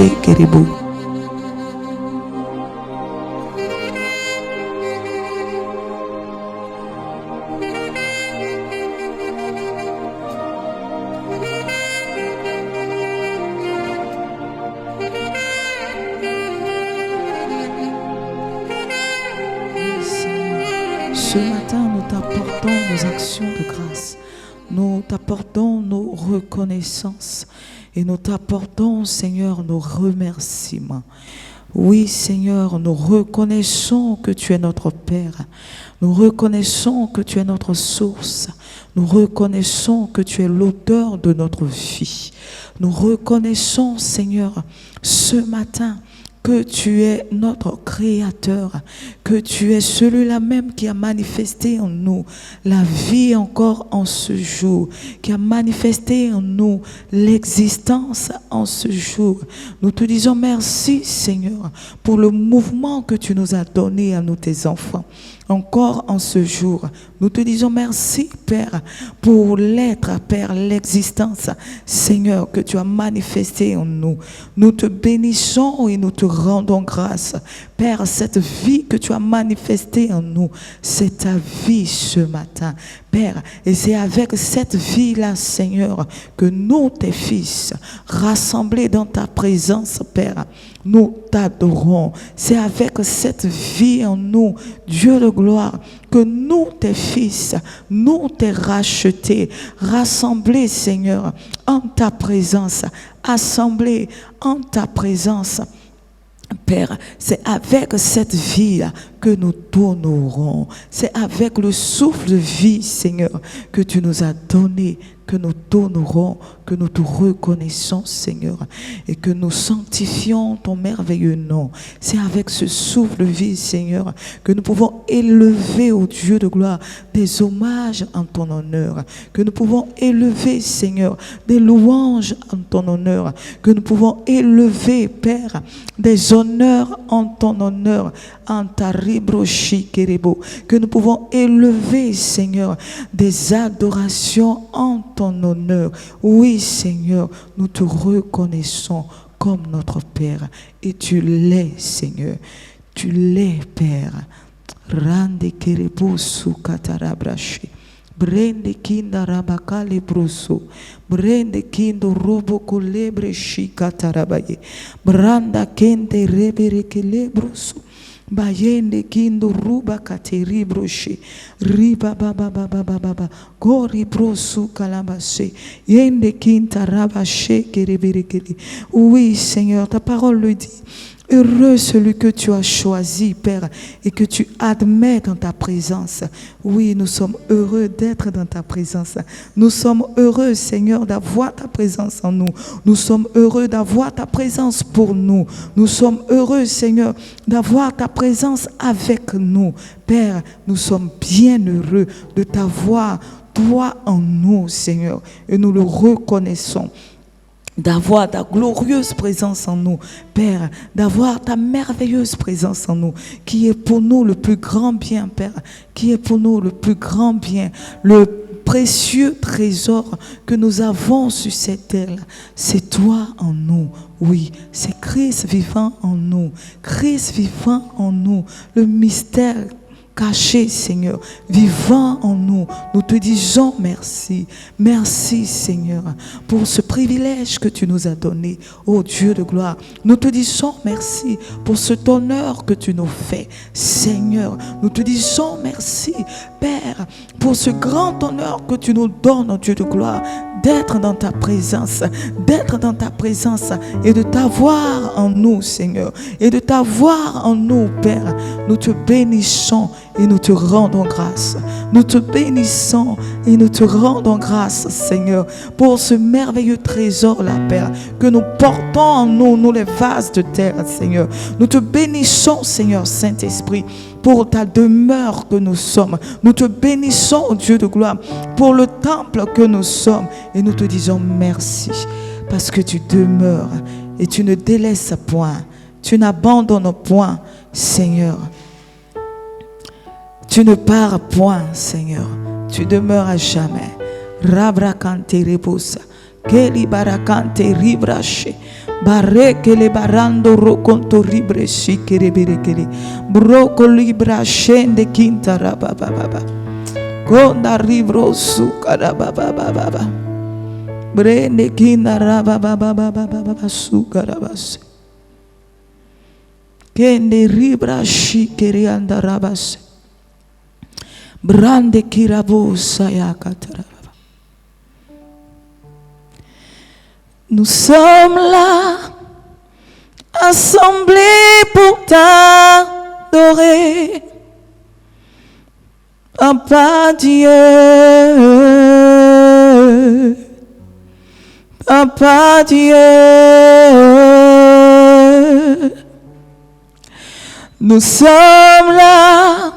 shekerebo. Ce matin, nous t'apportons nos actions de grâce. Nous t'apportons nos reconnaissances et nous t'apportons, Seigneur, nos remerciements. Oui, Seigneur, nous reconnaissons que tu es notre Père. Nous reconnaissons que tu es notre source. Nous reconnaissons que tu es l'auteur de notre vie. Nous reconnaissons, Seigneur, ce matin, que tu es notre Créateur, que tu es celui-là même qui a manifesté en nous la vie encore en ce jour, qui a manifesté en nous l'existence en ce jour. Nous te disons merci, Seigneur, pour le mouvement que tu nous as donné à nous, tes enfants. Encore en ce jour, nous te disons merci, Père, pour l'être, Père, l'existence, Seigneur, que tu as manifesté en nous. Nous te bénissons et nous te rendons grâce. Père, cette vie que tu as manifestée en nous, c'est ta vie ce matin, Père. Et c'est avec cette vie-là, Seigneur, que nous, tes fils, rassemblés dans ta présence, Père, nous t'adorons. C'est avec cette vie en nous, Dieu de gloire, que nous, tes fils, nous t'es rachetés, rassemblés, Seigneur, en ta présence, assemblés en ta présence. Père, c'est avec cette vie que nous t'honorons. C'est avec le souffle de vie, Seigneur, que tu nous as donné, que nous t'honorons, que nous te reconnaissons, Seigneur, et que nous sanctifions ton merveilleux nom. C'est avec ce souffle de vie, Seigneur, que nous pouvons élever au Dieu de gloire des hommages en ton honneur, que nous pouvons élever, Seigneur, des louanges en ton honneur, que nous pouvons élever, Père, des honneurs en ton honneur, en ta ribrochikerebo, que nous pouvons élever, Seigneur, des adorations en ton honneur. Oui, Seigneur, nous te reconnaissons comme notre Père. Et tu l'es, Seigneur. Tu l'es, Père. Rande kerebo su katarabrashi. Brende kinda rabakale broso. Brende kindo robo kolebre shikatarabaye. Branda kende rebere kelebroso. Bayende kindo ruba kateri broche riba baba baba baba gori brosu kalabase yende kinta rabashe kereberekeli. Oui, Seigneur, ta parole le dit. Heureux celui que tu as choisi, Père, et que tu admets dans ta présence. Oui, nous sommes heureux d'être dans ta présence. Nous sommes heureux, Seigneur, d'avoir ta présence en nous. Nous sommes heureux d'avoir ta présence pour nous. Nous sommes heureux, Seigneur, d'avoir ta présence avec nous. Père, nous sommes bien heureux de t'avoir, toi, en nous, Seigneur, et nous le reconnaissons. D'avoir ta glorieuse présence en nous, Père, d'avoir ta merveilleuse présence en nous, qui est pour nous le plus grand bien, Père, qui est pour nous le plus grand bien, le précieux trésor que nous avons sur cette terre, c'est toi en nous. Oui, c'est Christ vivant en nous, Christ vivant en nous, le mystère caché, Seigneur, vivant en nous. Nous te disons merci. Merci, Seigneur, pour ce privilège que tu nous as donné, ô Dieu de gloire. Nous te disons merci pour cet honneur que tu nous fais, Seigneur. Nous te disons merci, Père, pour ce grand honneur que tu nous donnes, ô Dieu de gloire, d'être dans ta présence et de t'avoir en nous, Seigneur, et de t'avoir en nous, Père. Nous te bénissons et nous te rendons grâce. Nous te bénissons et nous te rendons grâce, Seigneur, pour ce merveilleux trésor-là, Père, que nous portons en nous, nous les vases de terre, Seigneur. Nous te bénissons, Seigneur Saint-Esprit, pour ta demeure que nous sommes. Nous te bénissons, Dieu de gloire, pour le temple que nous sommes. Et nous te disons merci, parce que tu demeures et tu ne délaisses point. Tu n'abandonnes point, Seigneur. Tu ne pars point, Seigneur. Tu demeures à jamais. Rabra kante rebosa. Que li barakante ribrache. Bareke le barando roconto ribreci che reberekele. Brocoli brashende kinta rabababa. Konda ribro su karabababa. Brende kinda rabababa su karabase. Kende ribrachi che rianda rabase. Brande kirabo sayakatara. Nous sommes là, assemblés pour t'adorer. Papa Dieu, Papa Dieu. Nous sommes là,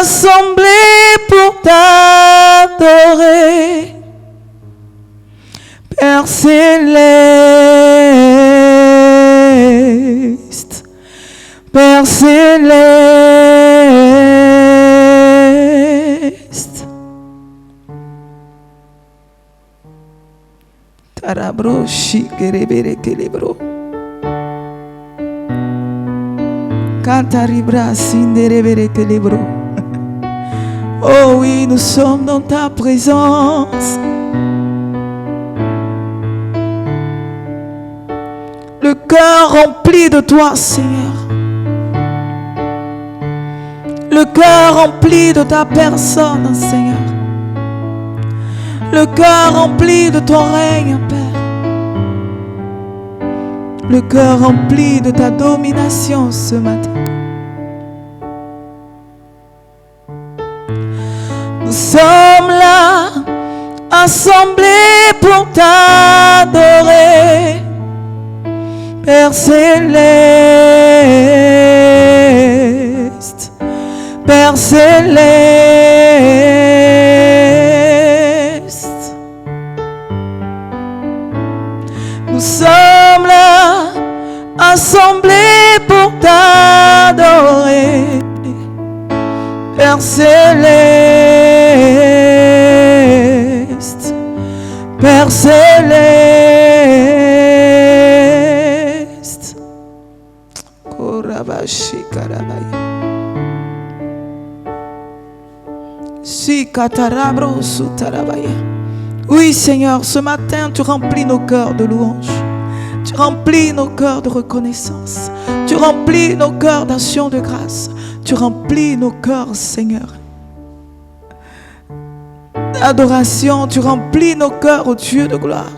assemblés pour t'adorer. Père céleste, Père céleste. Tarabro shikeribere kelebro. Cantaribra sinderebere kelebro. Oh oui, nous sommes dans ta présence. Le cœur rempli de toi, Seigneur. Le cœur rempli de ta personne, Seigneur. Le cœur rempli de ton règne, Père. Le cœur rempli de ta domination ce matin. Nous sommes là, assemblés pour t'adorer. Père céleste, Père céleste. Nous sommes là, assemblés pour t'adorer. Père céleste, Père céleste. Korabashi karabaya. Si katarabro sutarabaya. Oui, Seigneur, ce matin, tu remplis nos cœurs de louange. Tu remplis nos cœurs de reconnaissance. Tu remplis nos cœurs d'action de grâce. Tu remplis nos cœurs, Seigneur, d'adoration. Tu remplis nos cœurs, ô Dieu de gloire,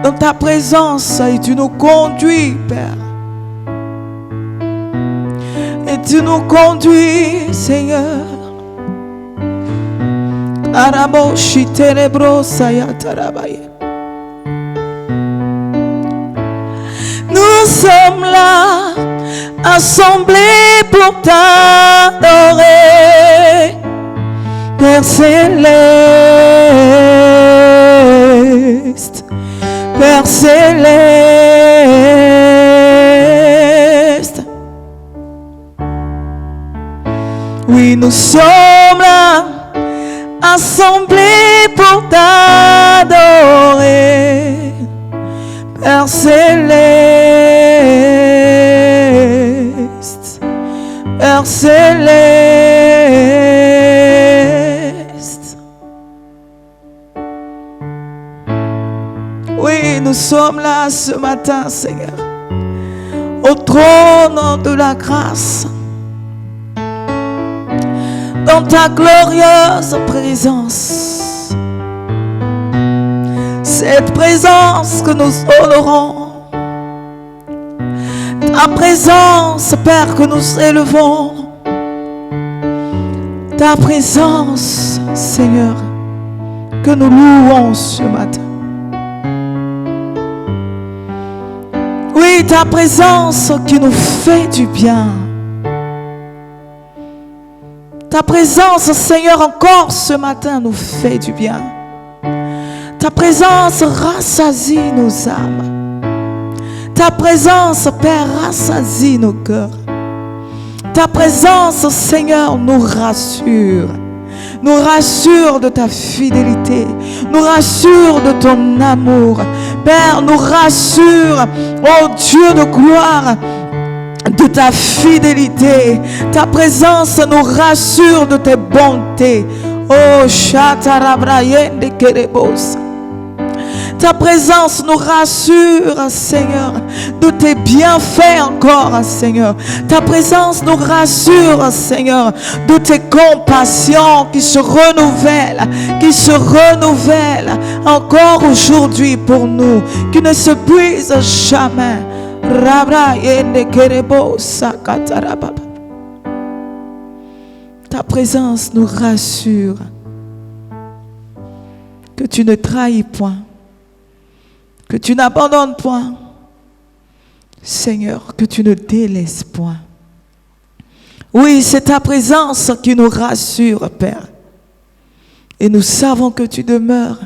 dans ta présence, et tu nous conduis, Père. Et tu nous conduis, Seigneur. Araboshi telebro sayatarabaya. Nous sommes là, assemblés pour t'adorer. Père céleste, Père céleste. Oui, nous sommes là, assemblés pour t'adorer. Père céleste, Père céleste. Oui, nous sommes là ce matin, Seigneur, au trône de la grâce, dans ta glorieuse présence. Cette présence que nous honorons, ta présence, Père, que nous élevons, ta présence, Seigneur, que nous louons ce matin. Oui, ta présence qui nous fait du bien. Ta présence, Seigneur, encore ce matin nous fait du bien. Ta présence rassasie nos âmes. Ta présence, Père, rassasie nos cœurs. Ta présence, Seigneur, nous rassure. nous rassure de ta fidélité, nous rassure de ton amour. Père, nous rassure, oh Dieu de gloire, de ta fidélité. Ta présence nous rassure de tes bontés. Oh, Chatarabrayende Kerebos. Ta présence nous rassure, Seigneur, de tes bienfaits encore, Seigneur. Ta présence nous rassure, Seigneur, de tes compassions qui se renouvellent encore aujourd'hui pour nous, qui ne se brisent jamais. Ta présence nous rassure que tu ne trahis point, que tu n'abandonnes point, Seigneur, que tu ne délaisses point. Oui, c'est ta présence qui nous rassure, Père. Et nous savons que tu demeures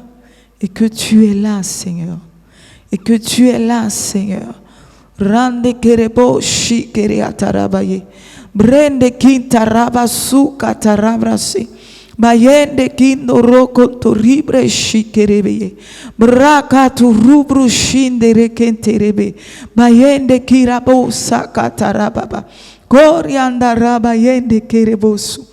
et que tu es là, Seigneur. Et que tu es là, Seigneur. Rande kerebo shi kere atarabaye. Brende kintaraba su katarabrasi. Bayende kindo roko toribre shikerebe. Braka tu rubru shindere kenterebe. Bayende kirabo sakatarababa. Korianda raba yende kerebosu.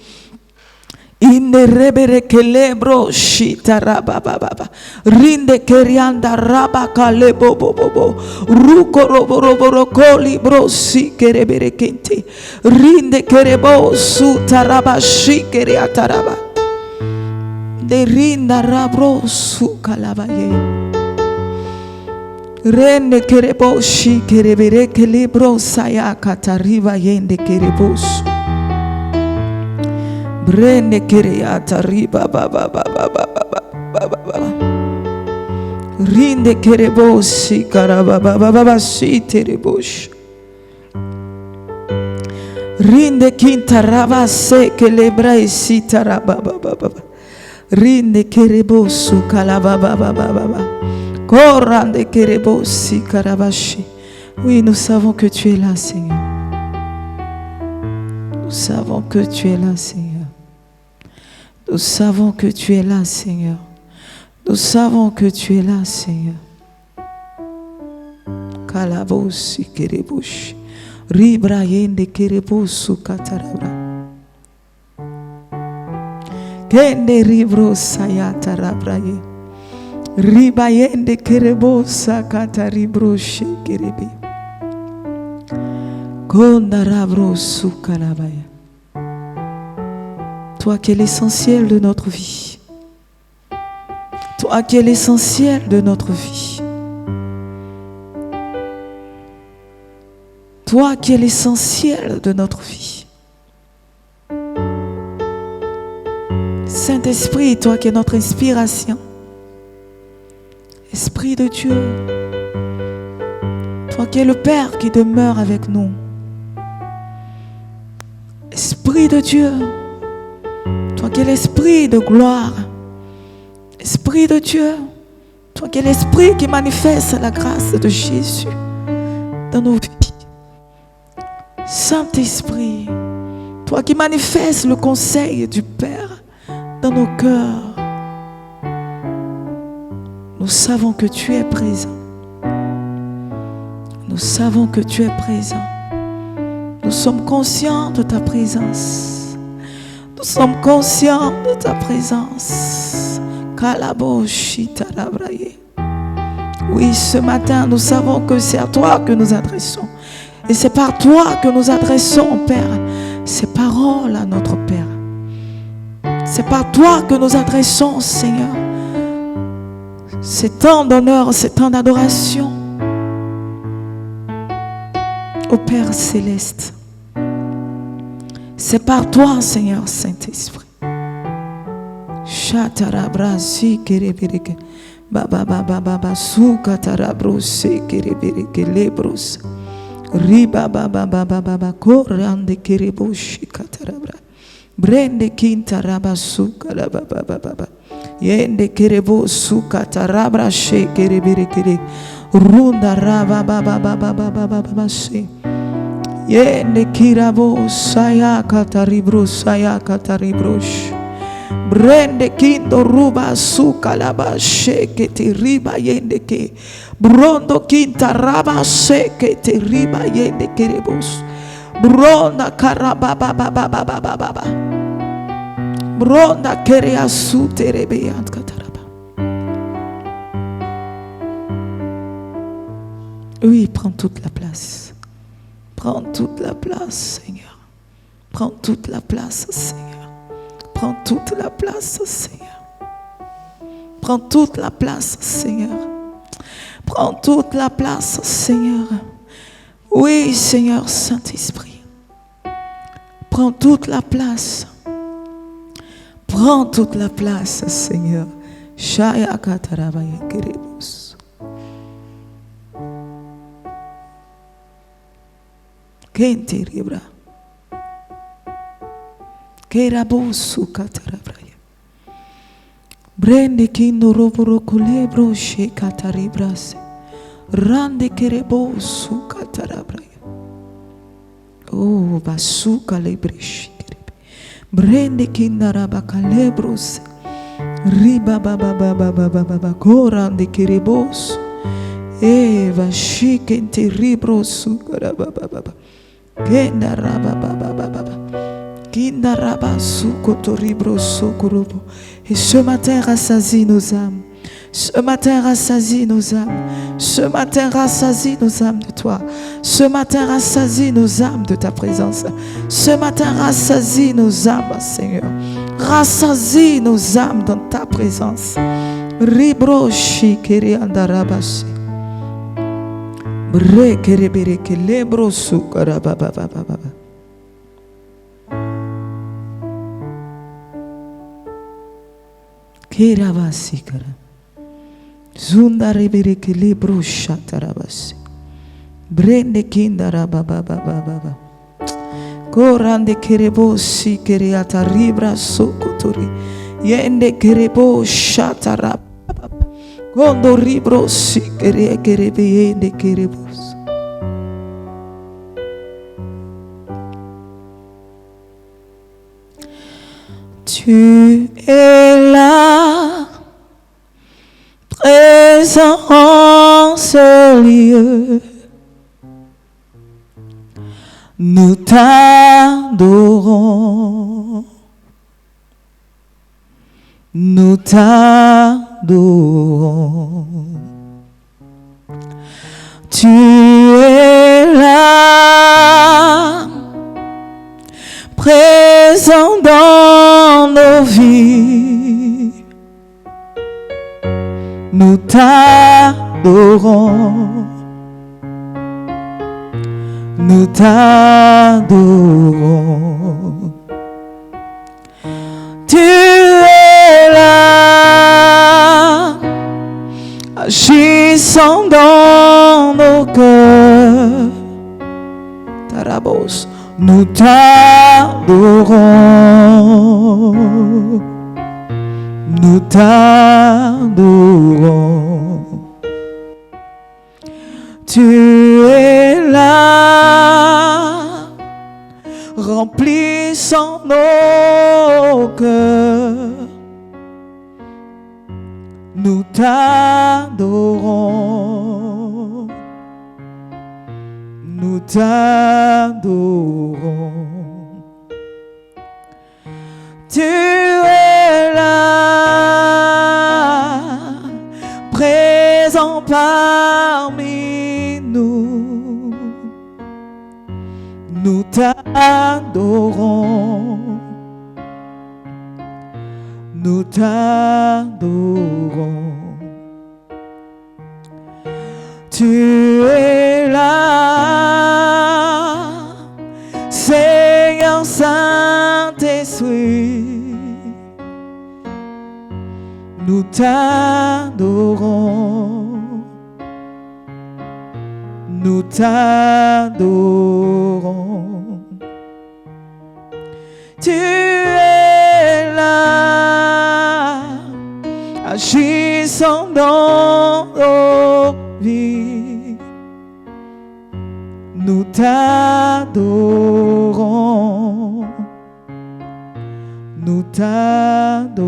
Inde rebere kelebro shita rabababa. Rinde kerianda raba kalebo bobo. Ruko robo robo rokoli bro si kerebere kente. Rinde kerebo su taraba shikere ataraba. De rinda rabro su kalabaye. Rende kerebo shikerebere kelebro saya katariba yende kerebosu. Brende kereata riba baba baba baba baba. Rinde kerebosi karaba baba baba si terebosh. Rinde kinta raba se kelebra si taraba baba baba. Rinde kerebosu kalaba baba baba. Korande kerebosi karabashi. Oui, nous savons que tu es là, Seigneur. Nous savons que tu es là, Seigneur. Nous savons que tu es là, Seigneur. Nous savons que tu es là, Seigneur. Kalabosi kerebush. Ribra yende kerebosu katarabra. Kende ribro sayata rabraye. Riba yende kerebosa kataribro shekerebe. Konda rabro su kalabaya. Toi qui es l'essentiel de notre vie. Toi qui es l'essentiel de notre vie. Toi qui es l'essentiel de notre vie. Saint-Esprit, toi qui es notre inspiration. Esprit de Dieu. Toi qui es le Père qui demeure avec nous. Esprit de Dieu. Toi qui es l'Esprit de gloire, Esprit de Dieu, toi qui es l'Esprit qui manifeste la grâce de Jésus dans nos vies. Saint-Esprit, toi qui manifestes le conseil du Père dans nos cœurs, nous savons que tu es présent. Nous savons que tu es présent. Nous sommes conscients de ta présence. Nous sommes conscients de ta présence. Oui, ce matin, nous savons que c'est à toi que nous adressons. Et c'est par toi que nous adressons, Père, ces paroles à notre Père. C'est par toi que nous adressons, Seigneur, ces temps d'honneur, ces temps d'adoration au Père céleste. C'est par toi, Seigneur Saint-Esprit. Chatarabrasi kerebireke. Baba baba baba sukatarabrose kerebireke lebros. Riba baba baba baba korande kereboshi katarabra. Brende kintaraba sukaraba baba baba. Yende kerebo sukatarabra she kerebireke. Runda raba baba baba baba baba she. Yende kirabo saya kataribro saya kataribrosh. Brende kindo ruba suka laba sheke te riba yende ke. Brondo kinta raba sheke te riba yende ke rebus. Bronda karaba baba baba baba baba. Bronda kerea su te rebe ant kataraba. Oui, prends toute la place. Prends toute la place, Seigneur. Prends toute la place, Seigneur. Prends toute la place, Seigneur. Prends toute la place, Seigneur. Prends toute la place, Seigneur. Oui, Seigneur Saint-Esprit. Prends toute la place. Prends toute la place, Seigneur. Shaya katarabaya kerebus. Kente ribra. Kerabosu katarabraya. Brende kindo roboro kulebro she kataribrase. Rande kerebosu katarabraya. Oh, basuka lebreshi kerebe. Brende kindaraba kalebros. Riba baba baba baba baba korande kerebosu. Eva shikente ribrosu karaba baba. Kendaraba baba baba. Et ce matin rassasie nos âmes. Ce matin rassasie nos âmes. Ce matin rassasie nos âmes de toi. Ce matin rassasie nos âmes de ta présence. Ce matin rassasie nos âmes, Seigneur. Rassasie nos âmes dans ta présence. Ribroshi kere andarabashi. Bre kere bere kelebro sukara baba baba baba. Keravasikara Zundarebere kelebro shatarabasi Brende kindara baba baba baba Korande kerebosi kereata ribra sokotori Yende kerebo shatarab Kondo ribro si kerebe yende kerebos. Tu es là, présent en ce lieu. Nous t'adorons. Nous t'adorons. Tu es là, présent dans nos vies. Nous t'adorons. Nous t'adorons. Tu es là, agissant dans nos cœurs. Tarabos, nous t'adorons. Nous t'adorons. Tu es là, remplissant nos cœurs. Nous t'adorons. Nous t'adorons. Tu es là, présent parmi nous. Nous t'adorons. Nous t'adorons. Tu es là, Seigneur Saint-Esprit. Nous t'adorons. Nous t'adorons. Tu es là, agissant dans nos vies. Nous t'adorons. nous t'adorons.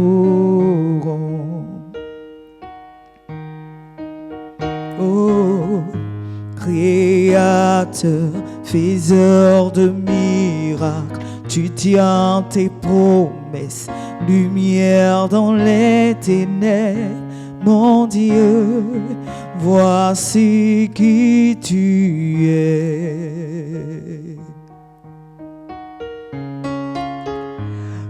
Oh, Créateur, faiseur de miracles, tu tiens tes promesses, lumière dans les ténèbres, mon Dieu, voici qui tu es.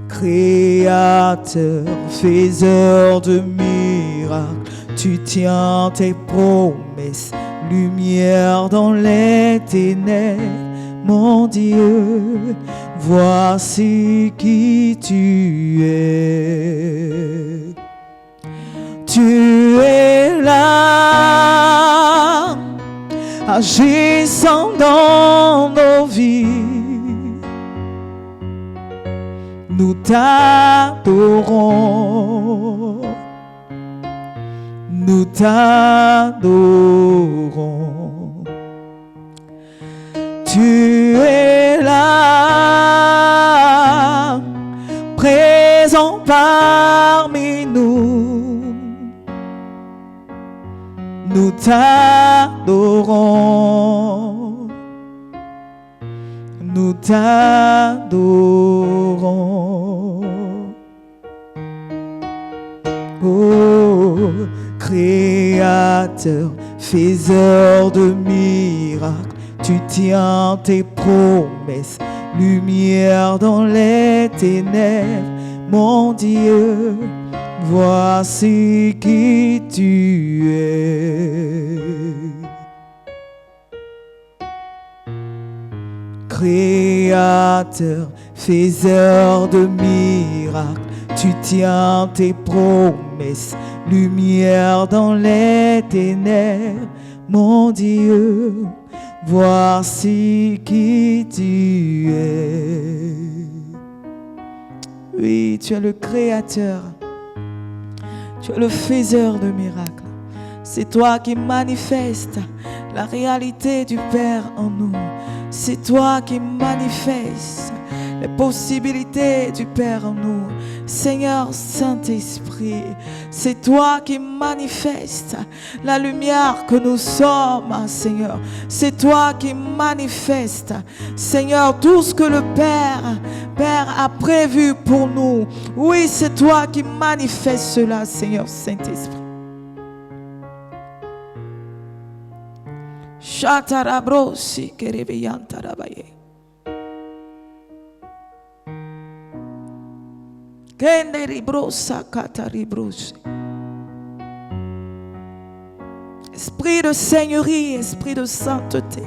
Créateur, faiseur de miracles, tu tiens tes promesses, lumière dans les ténèbres, mon Dieu, voici qui tu es. Tu es là, agissant dans nos vies. Nous t'adorons, nous t'adorons. Tu es là, présent parmi nous. Nous t'adorons, nous t'adorons. Oh, Créateur, faiseur de miracles, tu tiens tes promesses, lumière dans les ténèbres, mon Dieu, voici qui tu es. Créateur, faiseur de miracles, tu tiens tes promesses, lumière dans les ténèbres, mon Dieu, voici qui tu es. Oui, tu es le Créateur, tu es le faiseur de miracles. C'est toi qui manifestes la réalité du Père en nous. C'est toi qui manifestes les possibilités du Père en nous. Seigneur Saint-Esprit, c'est toi qui manifestes la lumière que nous sommes, Seigneur. C'est toi qui manifestes, Seigneur, tout ce que le Père a prévu pour nous. Oui, c'est toi qui manifestes cela, Seigneur Saint-Esprit. Shatarabrosi kerebeyantarabye. Kenderibrosa kataribrosi. Esprit de seigneurie, esprit de sainteté.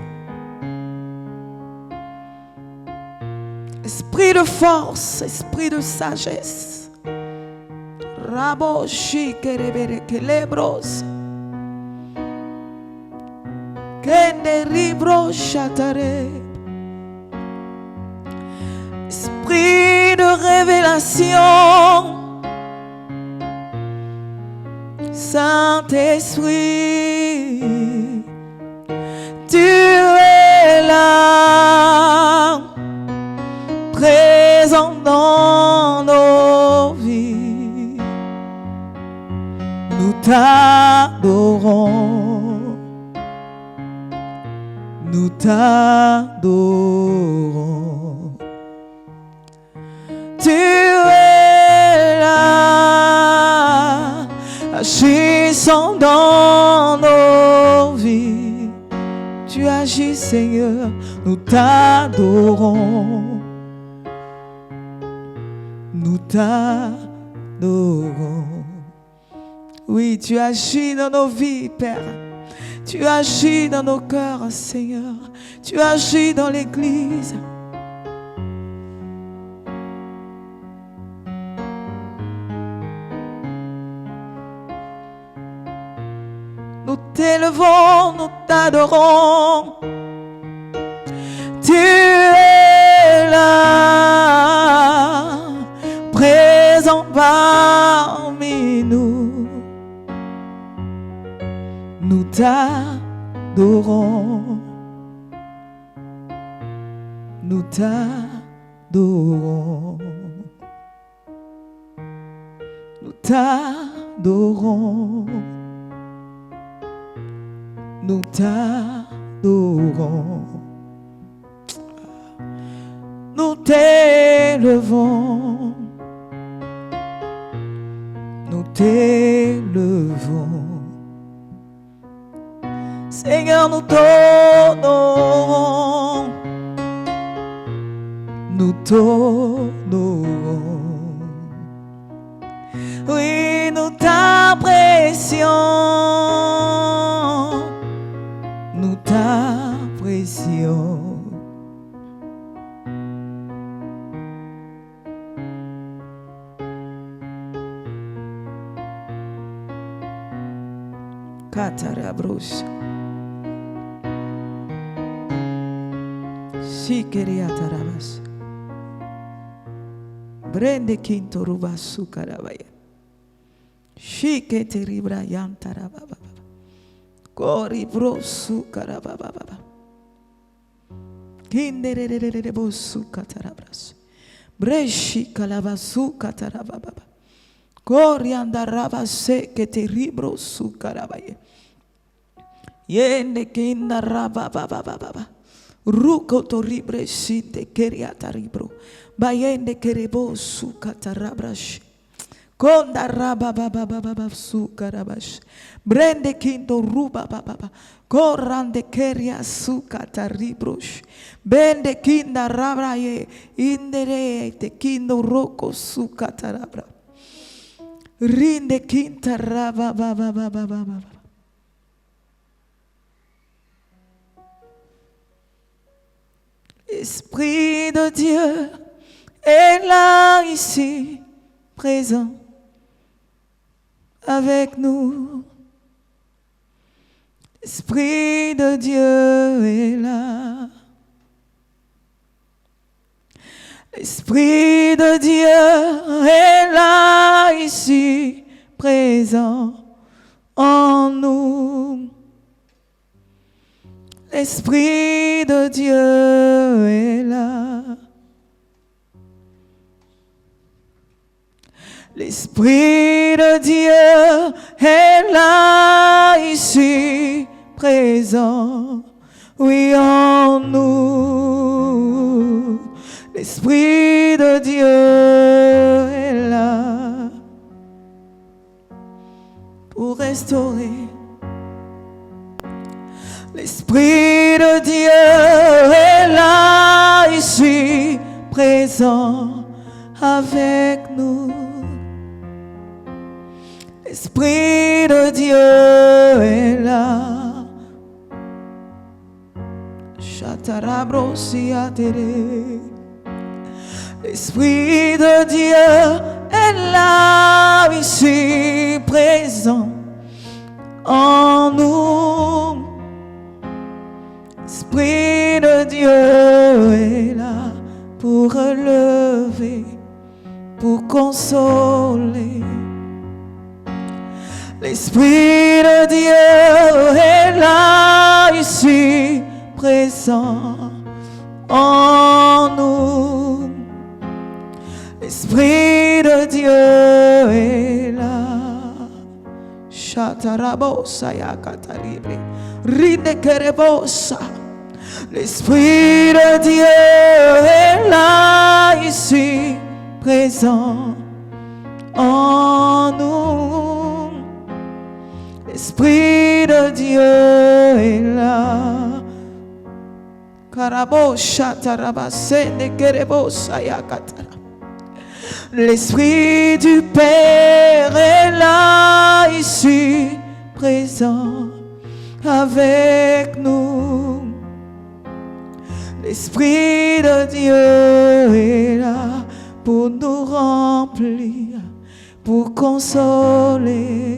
Esprit de force, esprit de sagesse. Raboshi kerebere kelebros. Esprit de révélation, Saint-Esprit, tu es là, présent dans nos vies. Nous t'adorons. Nous t'adorons. Tu es là, agissant dans nos vies. Tu agis, Seigneur, nous t'adorons. Nous t'adorons. Oui, tu agis dans nos vies, Père. Tu agis dans nos cœurs, Seigneur. Tu agis dans l'Église. Nous t'élevons, nous t'adorons. Tu es là, présent parmi nous. Nous t'adorons, nous t'adorons. t'adorons, nous t'adorons, nous t'élevons, nous t'élevons. Seigneur, nous t'honorons, nous t'honorons. Oui, nous t'apprécions, nous t'apprécions. Katarabros. Shikeria tarabas. Brende quinto rubasu karabaya. Shike teribra yantarababa. Kori brosu karababa. Kinderere bosu katarabras. Breshi kalabasu katarababa. Kori andarabase que teribro su karabaya. Yende kindarababa. Ruko toribre sinte keriata ribro. Bayende kerebo su katarabrash. Konda rababa su karabash. Brende kindo ruba baba. Korande keria su kataribrosh. Bende kinda rabraye. Indere te kindo roko su katarabra. Rinde kinta rababa. L'Esprit de Dieu est là, ici, présent, avec nous. L'Esprit de Dieu est là. L'Esprit de Dieu est là, ici, présent en nous. L'Esprit de Dieu est là. L'Esprit de Dieu est là, ici, présent, oui, en nous. L'Esprit de Dieu est là pour restaurer. L'Esprit de Dieu est là, ici, présent avec nous. L'Esprit de Dieu est là. L'Esprit de Dieu est là, ici, présent en nous. L'Esprit de Dieu est là pour relever, pour consoler. L'Esprit de Dieu est là, ici, présent en nous. L'Esprit de Dieu est là. Shatarabosa yakataribre. Rinekerebosa. L'Esprit de Dieu est là, ici, présent en nous. L'Esprit de Dieu est là. Karabosha tarabasene kerebosa yakatara. L'Esprit du Père est là, ici, présent avec nous. L'Esprit de Dieu est là pour nous remplir, pour consoler.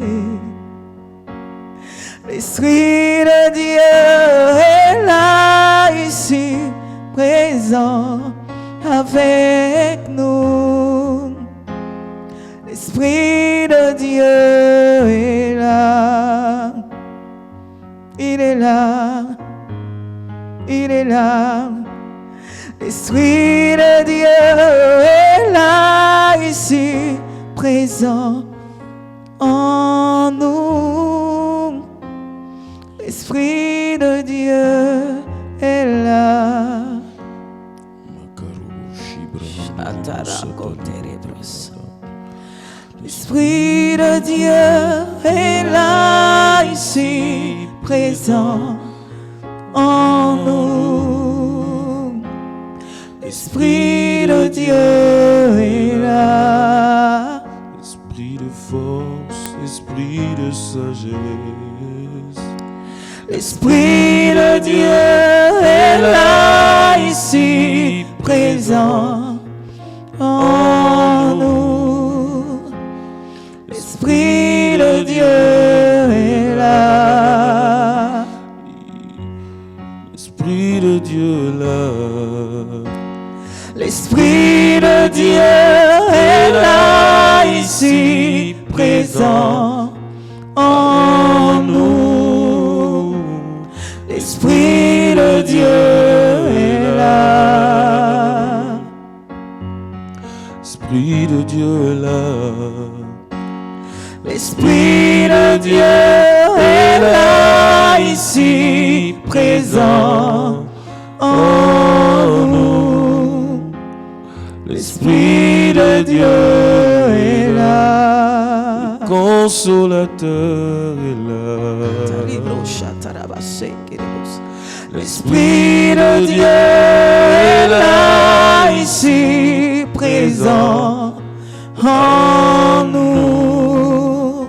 L'Esprit de Dieu est là, ici, présent avec nous. L'Esprit de Dieu est là. Il est là. Il est là. L'Esprit de Dieu est là, ici, présent en nous. L'Esprit de Dieu est là. L'Esprit de Dieu est là, ici, présent en nous. L'Esprit de Dieu est là. Esprit de force, esprit de sagesse. L'Esprit de Dieu est là, ici, présent en nous. L'Esprit de Dieu est là. L'Esprit de Dieu est là. L'Esprit de Dieu est là, ici, présent en nous. L'Esprit de Dieu est là. L'Esprit de Dieu est là. L'Esprit de Dieu est là, ici, présent en nous. L'Esprit de Dieu est là. Le Consolateur est là. L'Esprit de Dieu est là, ici, présent en nous.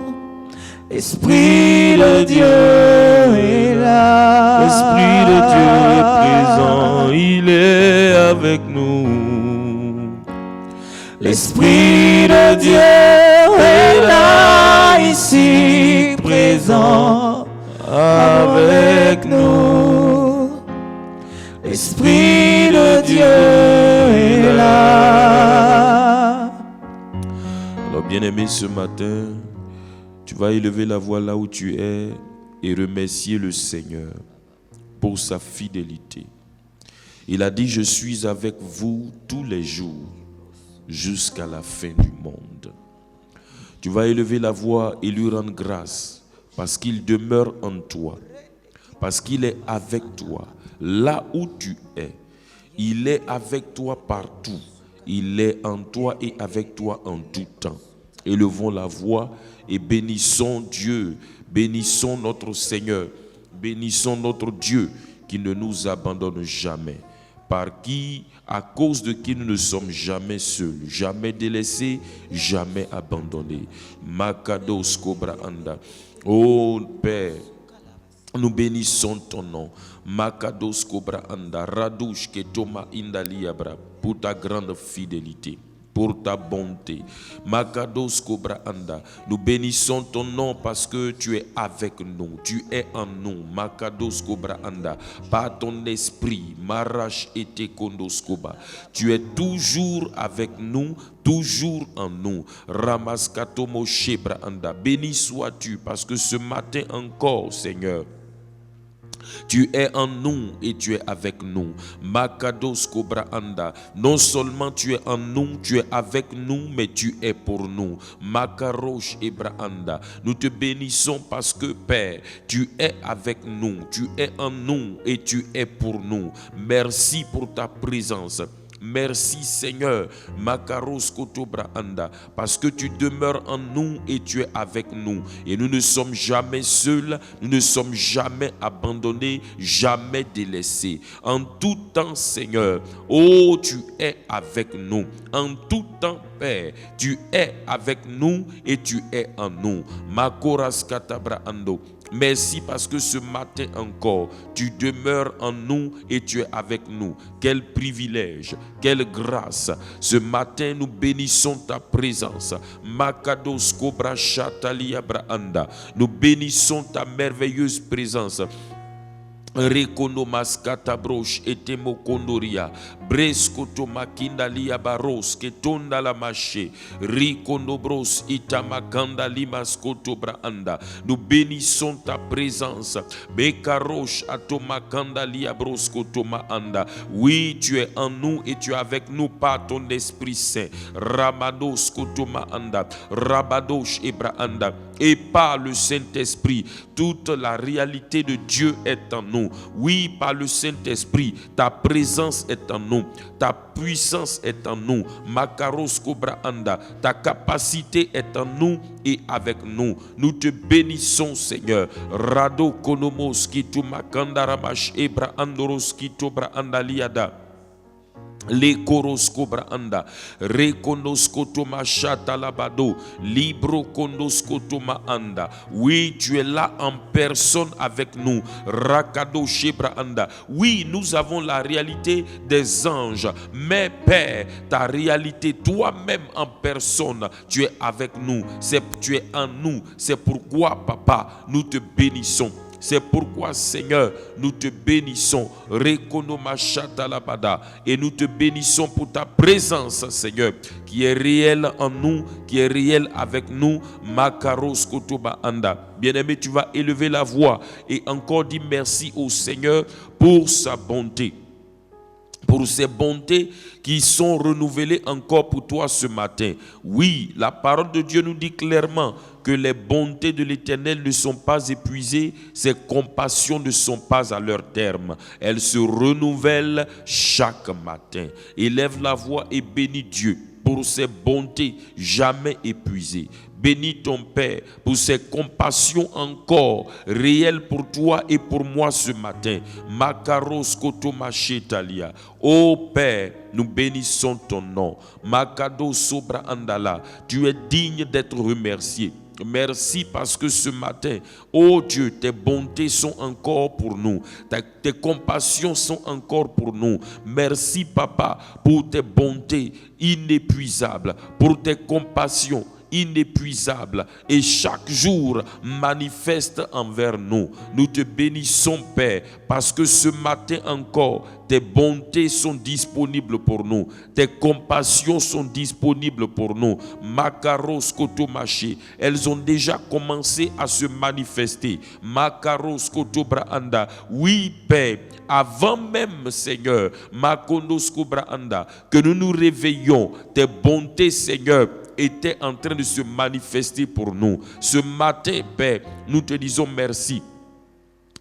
L'Esprit de Dieu est là. L'Esprit de Dieu est présent, il est avec nous. L'Esprit de Dieu est là, ici, présent avec nous. L'Esprit de Dieu est là. Alors bien-aimé, ce matin, tu vas élever la voix là où tu es et remercier le Seigneur pour sa fidélité. Il a dit, je suis avec vous tous les jours jusqu'à la fin du monde. Tu vas élever la voix et lui rendre grâce parce qu'il demeure en toi, parce qu'il est avec toi là où tu es. Il est avec toi partout. Il est en toi et avec toi en tout temps. Élevons la voix et bénissons Dieu, bénissons notre Seigneur, bénissons notre Dieu qui ne nous abandonne jamais, par qui, à cause de qui nous ne sommes jamais seuls, jamais délaissés, jamais abandonnés. Makados Cobra Anda. Oh Père, nous bénissons ton nom. Makados Cobra Anda. Radouche Ketoma Indaliabra, pour ta grande fidélité, pour ta bonté. Makados Cobra Anda. Nous bénissons ton nom parce que tu es avec nous. Tu es en nous. Makados Cobra Anda. Par ton esprit. Marash ete kondos koba. Tu es toujours avec nous. Toujours en nous. Ramaskatomo Shebra Anda. Béni sois-tu parce que ce matin encore, Seigneur, tu es en nous et tu es avec nous. Makados Cobra Anda. Non seulement tu es en nous, tu es avec nous, mais tu es pour nous. Makarosh Ebra Anda. Nous te bénissons parce que Père, tu es avec nous, tu es en nous et tu es pour nous. Merci pour ta présence. Merci Seigneur, Makaros Kotobra Anda, parce que tu demeures en nous et tu es avec nous. Et nous ne sommes jamais seuls, nous ne sommes jamais abandonnés, jamais délaissés. En tout temps, Seigneur, oh, tu es avec nous. En tout temps, Père, tu es avec nous et tu es en nous. Makoras Katabra Ando. Merci parce que ce matin encore, tu demeures en nous et tu es avec nous. Quel privilège, quelle grâce. Ce matin, nous bénissons ta présence. Makados Cobra Chatalia Braanda. Nous bénissons ta merveilleuse présence. Rekono maskata brosh etemo kondoria breskoto makinda lia baros ketonda la mache rikono bros itamakanda limaskoto braanda. Nous bénissons ta présence. Bekarosh atomakanda lia broskoto maanda. Oui, tu es en nous et tu es avec nous par ton Esprit Saint. Ramados koto maanda rabadosh ebraanda. Et par le Saint-Esprit, toute la réalité de Dieu est en nous. Oui, par le Saint-Esprit, ta présence est en nous, ta puissance est en nous. Makaros Kobra Anda, ta capacité est en nous et avec nous. Nous te bénissons, Seigneur. Rado Konomos Kitu Makanda Ramash Ebra Andoros Kitu Bra Andaliada. Les koros cobra anda, rekonoskotoma chata labado, libro konoskotoma anda. Oui, tu es là en personne avec nous. Rakado shebra anda. Oui, nous avons la réalité des anges, mais Père, ta réalité, toi-même en personne, tu es avec nous. Tu es en nous. C'est pourquoi, Papa, nous te bénissons. C'est pourquoi, Seigneur, nous te bénissons. Et nous te bénissons pour ta présence, Seigneur, qui est réelle en nous, qui est réelle avec nous. Bien-aimé, tu vas élever la voix et encore dire merci au Seigneur pour sa bonté. Pour ces bontés qui sont renouvelées encore pour toi ce matin. Oui, la parole de Dieu nous dit clairement que les bontés de l'Éternel ne sont pas épuisées, ses compassions ne sont pas à leur terme. Elles se renouvellent chaque matin. Élève la voix et bénis Dieu pour ses bontés jamais épuisées. Bénis ton Père pour ses compassions encore réelles pour toi et pour moi ce matin. Makaros kotomachetalia. Ô Père, nous bénissons ton nom. Makado sobra andala. Tu es digne d'être remercié. Merci parce que ce matin, oh Dieu, tes bontés sont encore pour nous. Tes compassions sont encore pour nous. Merci Papa pour tes bontés inépuisables, pour tes compassions inépuisable et chaque jour manifeste envers nous. Nous te bénissons Père parce que ce matin encore tes bontés sont disponibles pour nous, tes compassions sont disponibles pour nous. Makaros kotomaché, elles ont déjà commencé à se manifester. Makaros kotobraanda, oui Père, avant même Seigneur, makonos kobraanda, que nous nous réveillons, tes bontés Seigneur était en train de se manifester pour nous. Ce matin, Père, nous te disons merci.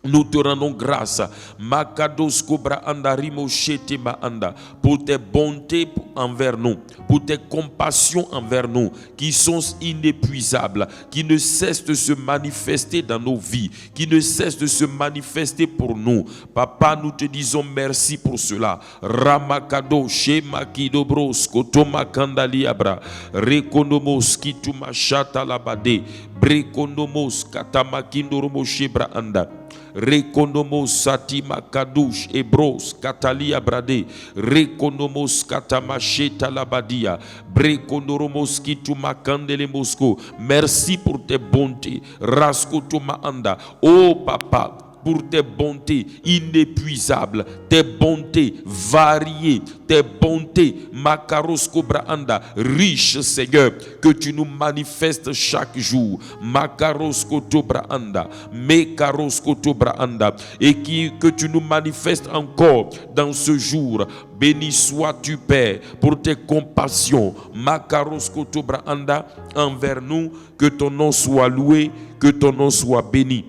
Nous te rendons grâce Makados Kobra Anda Rimo Shete Maanda pour tes bontés envers nous, pour tes compassions envers nous qui sont inépuisables, qui ne cessent de se manifester dans nos vies, qui ne cessent de se manifester pour nous. Papa, nous te disons merci pour cela. Ramakado Shema Kidobros Kotoma Kandaliabra Rekonomos Kituma Shata Labade Brekonomos Katamakindoromo Shebra Anda Rekonomos Satima Kadouche Ebros Katalia Brade Rekonomos Katamacheta Labadia Brekonoromos Kituma Kandele Mosco. Merci pour tes bontés. Raskotoma Anda. Oh Papa, pour tes bontés inépuisables, tes bontés variées, tes bontés Makaros Kobra Anda, riches Seigneur, que tu nous manifestes chaque jour. Makaros Kotobra Anda, Mekaros Kotobra Anda, et que tu nous manifestes encore dans ce jour. Béni sois-tu Père pour tes compassions Makaros Kotobra Anda envers nous. Que ton nom soit loué, que ton nom soit béni.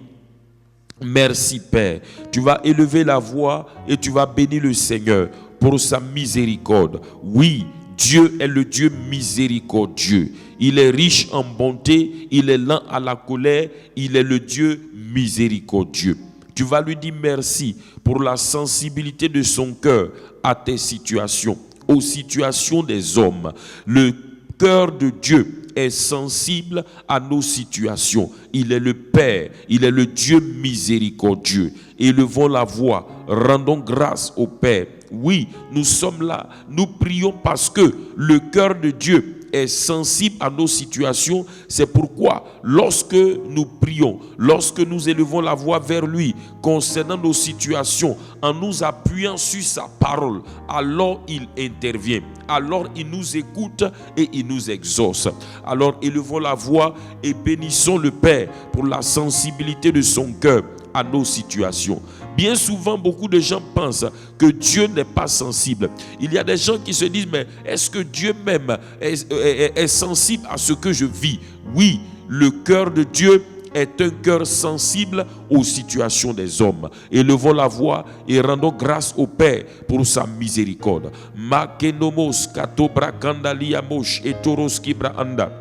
Merci Père. Tu vas élever la voix et tu vas bénir le Seigneur pour sa miséricorde. Oui, Dieu est le Dieu miséricordieux. Il est riche en bonté, il est lent à la colère, il est le Dieu miséricordieux. Tu vas lui dire merci pour la sensibilité de son cœur à tes situations, aux situations des hommes. Le cœur de Dieu est sensible à nos situations. Il est le Père, il est le Dieu miséricordieux. Élevons la voix, rendons grâce au Père. Oui, nous sommes là, nous prions parce que le cœur de Dieu est sensible à nos situations. C'est pourquoi lorsque nous prions, lorsque nous élevons la voix vers lui concernant nos situations, en nous appuyant sur sa parole, alors il intervient, alors il nous écoute et il nous exauce. Alors élevons la voix et bénissons le Père pour la sensibilité de son cœur à nos situations. Bien souvent, beaucoup de gens pensent que Dieu n'est pas sensible. Il y a des gens qui se disent, mais est-ce que Dieu même est sensible à ce que je vis? Oui, le cœur de Dieu est un cœur sensible aux situations des hommes. Élevons la voix et rendons grâce au Père pour sa miséricorde. Makenomos katobra kandalia mosh etoros kibra anda.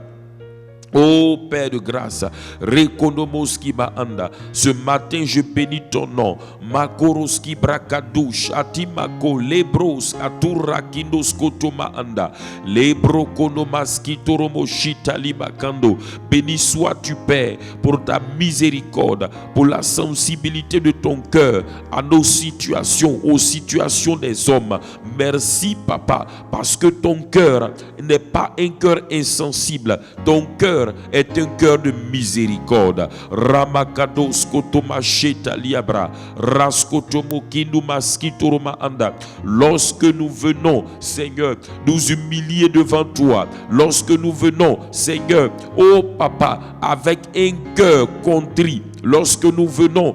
Ô Père de grâce, Rekonomoski Baanda, ce matin je bénis ton nom. Makoroski Brakadouche, Atimako, Lebros, Aturakindos Kotoma Anda, Lebro Konomaski Toromoshita Libakando. Béni sois-tu, Père, pour ta miséricorde, pour la sensibilité de ton cœur à nos situations, aux situations des hommes. Merci, Papa, parce que ton cœur n'est pas un cœur insensible. Ton cœur est un cœur de miséricorde. Ramakados kotomacheta liabra, raskotomo kindumaskitoroma anda. Lorsque nous venons, Seigneur, nous humilier devant toi, lorsque nous venons, Seigneur, oh Papa, avec un cœur contrit, lorsque nous venons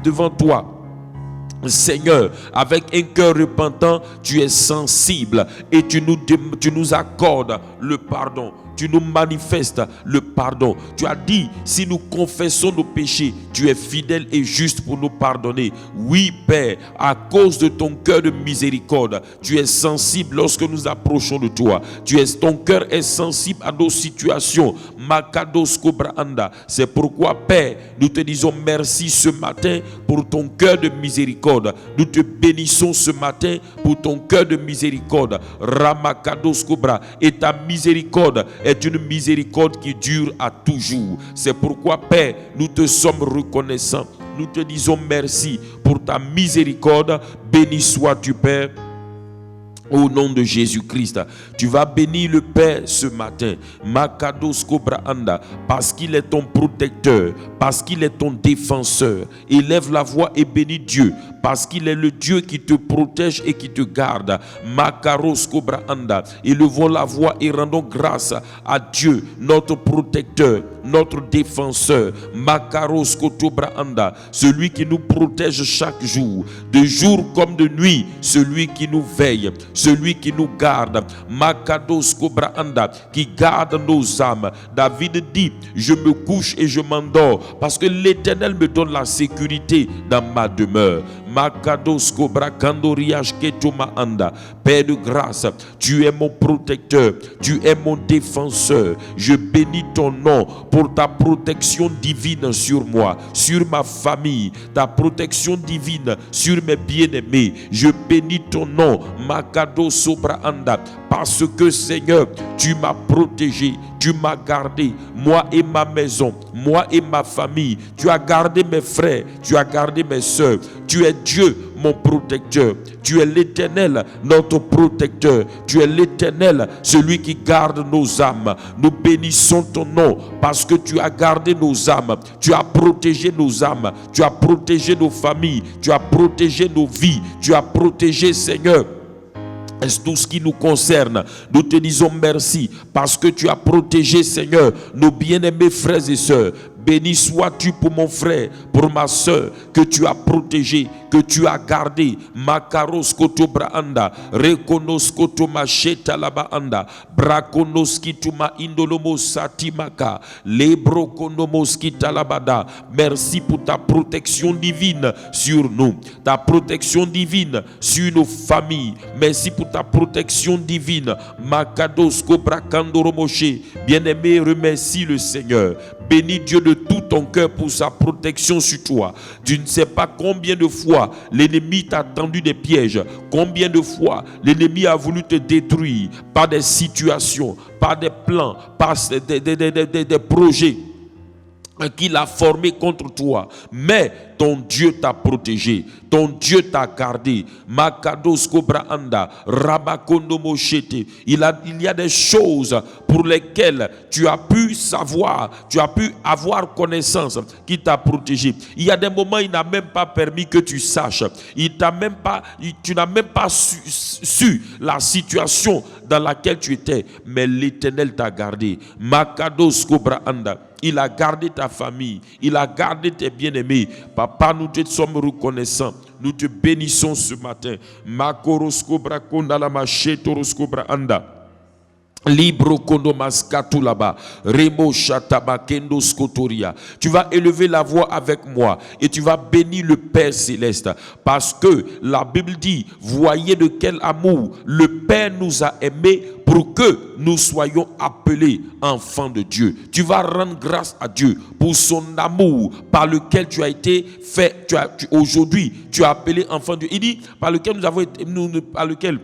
devant toi, Seigneur, avec un cœur repentant, tu es sensible et tu nous accordes le pardon. Tu nous manifestes le pardon. Tu as dit, si nous confessons nos péchés, tu es fidèle et juste pour nous pardonner. Oui, Père, à cause de ton cœur de miséricorde, tu es sensible lorsque nous approchons de toi. Ton cœur est sensible à nos situations. Makados Kobraanda. C'est pourquoi, Père, nous te disons merci ce matin pour ton cœur de miséricorde. Nous te bénissons ce matin pour ton cœur de miséricorde. Ramakados Kobra. Et ta miséricorde est une miséricorde qui dure à toujours. C'est pourquoi, Père, nous te sommes reconnaissants. Nous te disons merci pour ta miséricorde. Béni sois-tu, Père. Au nom de Jésus-Christ, tu vas bénir le Père ce matin, Makados Kobraanda, parce qu'il est ton protecteur, parce qu'il est ton défenseur. Élève la voix et bénis Dieu, parce qu'il est le Dieu qui te protège et qui te garde. Makaros Kobraanda. Élevons la voix et rendons grâce à Dieu, notre protecteur, notre défenseur. Makaros Kotobraanda, celui qui nous protège chaque jour, de jour comme de nuit, celui qui nous veille, celui qui nous garde. Makados Kobraanda, qui garde nos âmes. David dit, je me couche et je m'endors parce que l'Éternel me donne la sécurité dans ma demeure. Makados Kobra Kandoriach Ketoma Anda. Père de grâce, tu es mon protecteur, tu es mon défenseur. Je bénis ton nom pour ta protection divine sur moi, sur ma famille, ta protection divine sur mes bien-aimés. Je bénis ton nom, Makados Sobra Anda, parce que Seigneur, tu m'as protégé, tu m'as gardé, moi et ma maison, moi et ma famille. Tu as gardé mes frères, tu as gardé mes soeurs. Tu es Dieu, mon protecteur. Tu es l'Éternel, notre protecteur. Tu es l'Éternel, celui qui garde nos âmes. Nous bénissons ton nom parce que tu as gardé nos âmes. Tu as protégé nos âmes. Tu as protégé nos familles. Tu as protégé nos vies. Tu as protégé, Seigneur, tout ce qui nous concerne. Nous te disons merci parce que tu as protégé, Seigneur, nos bien-aimés frères et sœurs. Béni sois-tu pour mon frère, pour ma soeur, que tu as protégé, que tu as gardé. Makaros kotobraanda, rekonos kotomacheta labaanda, brakonos kituma indolomo satimaka, lebrokonomos kitalabada. Merci pour ta protection divine sur nous, ta protection divine sur nos familles. Merci pour ta protection divine. Makados kobrakandoromoshe. Bien-aimé, remercie le Seigneur. Bénis Dieu de tout ton cœur pour sa protection sur toi. Tu ne sais pas combien de fois l'ennemi t'a tendu des pièges, combien de fois l'ennemi a voulu te détruire par des situations, par des plans, par des projets qu'il a formé contre toi. Mais ton Dieu t'a protégé, ton Dieu t'a gardé. Makados Kobra Anda, Rabakondo Moshete. Il y a des choses pour lesquelles tu as pu savoir, tu as pu avoir connaissance qui t'a protégé. Il y a des moments, il n'a même pas permis que tu saches. Tu n'as même pas su la situation dans laquelle tu étais, mais l'Éternel t'a gardé. Makados Kobra Anda. Il a gardé ta famille. Il a gardé tes bien-aimés. Papa, nous te sommes reconnaissants. Nous te bénissons ce matin. Makoroskobra kondala machetoroskobra anda. Libro kondomaskatu là-bas. Remo shataba kendo skotoria. Tu vas élever la voix avec moi et tu vas bénir le Père céleste. Parce que la Bible dit, voyez de quel amour le Père nous a aimés pour que nous soyons appelés enfants de Dieu. Tu vas rendre grâce à Dieu pour son amour par lequel tu as été fait. Aujourd'hui, tu as appelé enfant de Dieu. Il dit, par lequel nous avons été, par lequel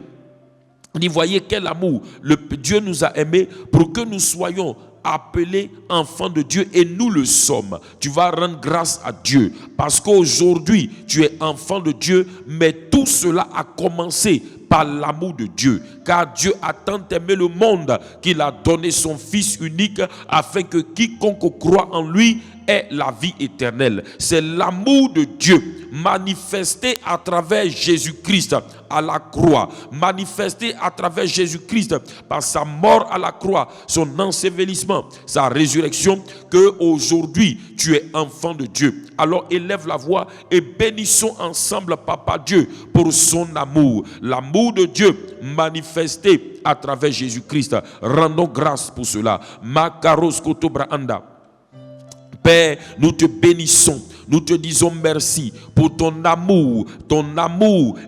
il dit, voyez quel amour Dieu nous a aimés pour que nous soyons appelés enfants de Dieu et nous le sommes. Tu vas rendre grâce à Dieu parce qu'aujourd'hui tu es enfant de Dieu, mais tout cela a commencé par l'amour de Dieu, car Dieu a tant aimé le monde qu'il a donné son Fils unique afin que quiconque croit en lui ait la vie éternelle. C'est l'amour de Dieu manifesté à travers Jésus-Christ à la croix, manifesté à travers Jésus-Christ par sa mort à la croix, son ensevelissement, sa résurrection, que aujourd'hui tu es enfant de Dieu. Alors élève la voix et bénissons ensemble Papa Dieu pour son amour, l'amour de Dieu manifesté à travers Jésus-Christ. Rendons grâce pour cela. Makaros Kotobra Anda. Père, nous te bénissons, nous te disons merci pour ton amour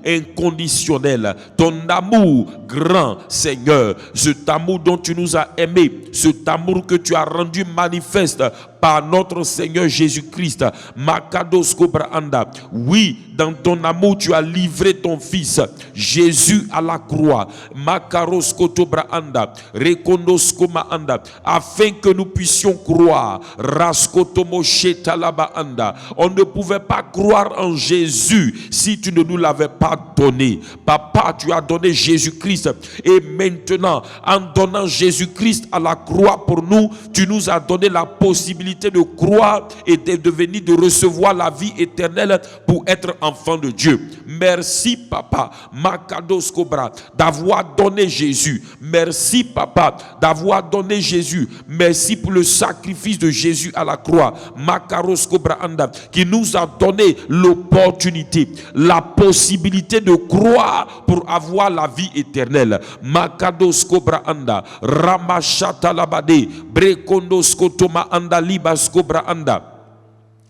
inconditionnel, ton amour grand, Seigneur, cet amour dont tu nous as aimés, cet amour que tu as rendu manifeste par notre Seigneur Jésus-Christ. Makados Kobra Anda. Oui, dans ton amour, tu as livré ton Fils Jésus à la croix. Makaros Kotobra Anda. Rekondos Koma Anda. Afin que nous puissions croire. Raskotomo Shetalaba Anda. On ne pouvait pas croire en Jésus si tu ne nous l'avais pas donné. Papa, tu as donné Jésus-Christ. Et maintenant, en donnant Jésus-Christ à la croix pour nous, tu nous as donné la possibilité de croire et de recevoir la vie éternelle pour être enfant de Dieu. Merci Papa, Makados Kobra, d'avoir donné Jésus. Merci Papa, d'avoir donné Jésus. Merci pour le sacrifice de Jésus à la croix. Makaros Kobra Anda, qui nous a donné l'opportunité, la possibilité de croire pour avoir la vie éternelle. Makados Kobra Anda, Ramashata Labade, Brekondos Kotoma Anda Libaskobra Anda.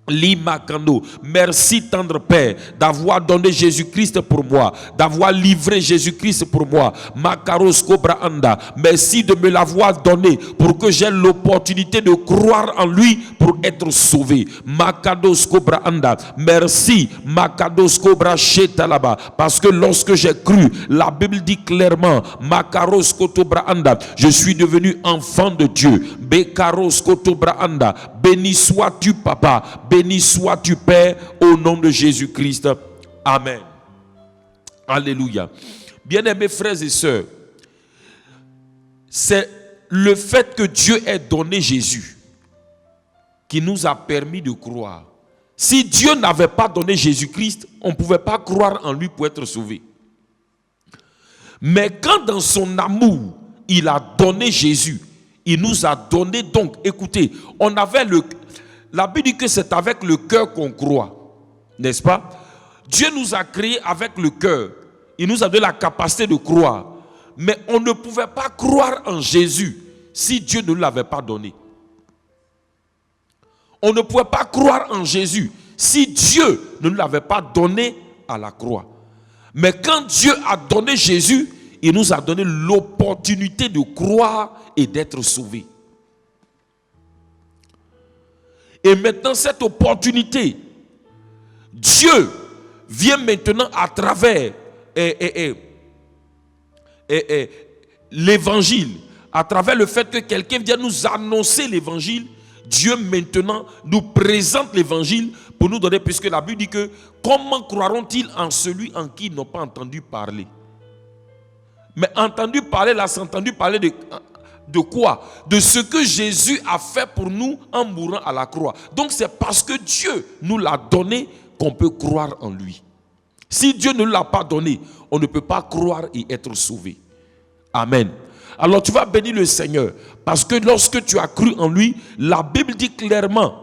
Limakando. Merci tendre Père d'avoir donné Jésus-Christ pour moi, d'avoir livré Jésus-Christ pour moi. Makaros Kobra Anda. Merci de me l'avoir donné pour que j'ai l'opportunité de croire en lui pour être sauvé. Makados Kobra Anda. Merci Makados Kobra Shetalaba, parce que lorsque j'ai cru, la Bible dit clairement, Makaros Kotobra Anda, je suis devenu enfant de Dieu. Bekaros Kotobra Anda. Béni sois-tu Papa, béni sois-tu Père, au nom de Jésus-Christ. Amen. Alléluia. Bien-aimés frères et sœurs, c'est le fait que Dieu ait donné Jésus qui nous a permis de croire. Si Dieu n'avait pas donné Jésus-Christ, on ne pouvait pas croire en lui pour être sauvé. Mais quand dans son amour, il a donné Jésus, il nous a donné donc, écoutez, la Bible dit que c'est avec le cœur qu'on croit, n'est-ce pas? Dieu nous a créés avec le cœur, il nous a donné la capacité de croire, mais on ne pouvait pas croire en Jésus si Dieu ne l'avait pas donné. On ne pouvait pas croire en Jésus si Dieu ne l'avait pas donné à la croix. Mais quand Dieu a donné Jésus, il nous a donné l'opportunité de croire et d'être sauvés. Et maintenant, cette opportunité, Dieu vient maintenant à travers l'évangile, à travers le fait que quelqu'un vient nous annoncer l'évangile, Dieu maintenant nous présente l'évangile pour nous donner, puisque la Bible dit que comment croiront-ils en celui en qui ils n'ont pas entendu parler? Mais entendu parler là, c'est entendu parler de quoi? De ce que Jésus a fait pour nous en mourant à la croix. Donc c'est parce que Dieu nous l'a donné qu'on peut croire en lui. Si Dieu ne l'a pas donné, on ne peut pas croire et être sauvé. Amen. Alors tu vas bénir le Seigneur, parce que lorsque tu as cru en lui, la Bible dit clairement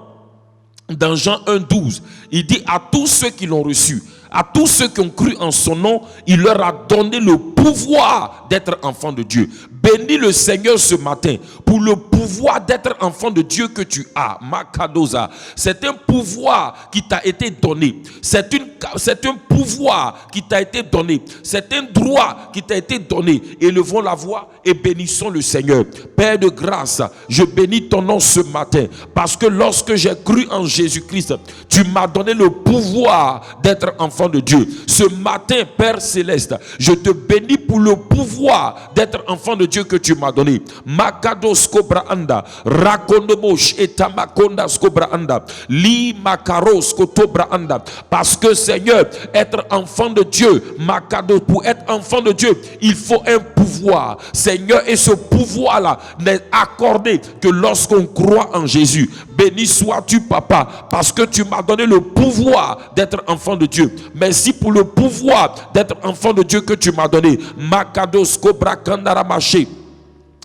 dans Jean 1,12, il dit à tous ceux qui l'ont reçu, à tous ceux qui ont cru en son nom, il leur a donné le pouvoir d'être enfants de Dieu. Bénis le Seigneur ce matin pour le pouvoir d'être enfant de Dieu que tu as. Makadoza. C'est un pouvoir qui t'a été donné. C'est un pouvoir qui t'a été donné. C'est un droit qui t'a été donné. Élevons la voix et bénissons le Seigneur. Père de grâce, je bénis ton nom ce matin, parce que lorsque j'ai cru en Jésus-Christ, tu m'as donné le pouvoir d'être enfant de Dieu. Ce matin, Père Céleste, je te bénis pour le pouvoir d'être enfant de Dieu que tu m'as donné. Makados Kobra Anda, Rakondomosh et Tamakonda Skobra Anda, Li Makaros Kotobra Anda. Parce que Seigneur, être enfant de Dieu, Makados, pour être enfant de Dieu, il faut un pouvoir. Seigneur, et ce pouvoir-là n'est accordé que lorsqu'on croit en Jésus. Béni sois-tu, Papa, parce que tu m'as donné le pouvoir d'être enfant de Dieu. Merci pour le pouvoir d'être enfant de Dieu que tu m'as donné. Makados Kobra Kandara Maché.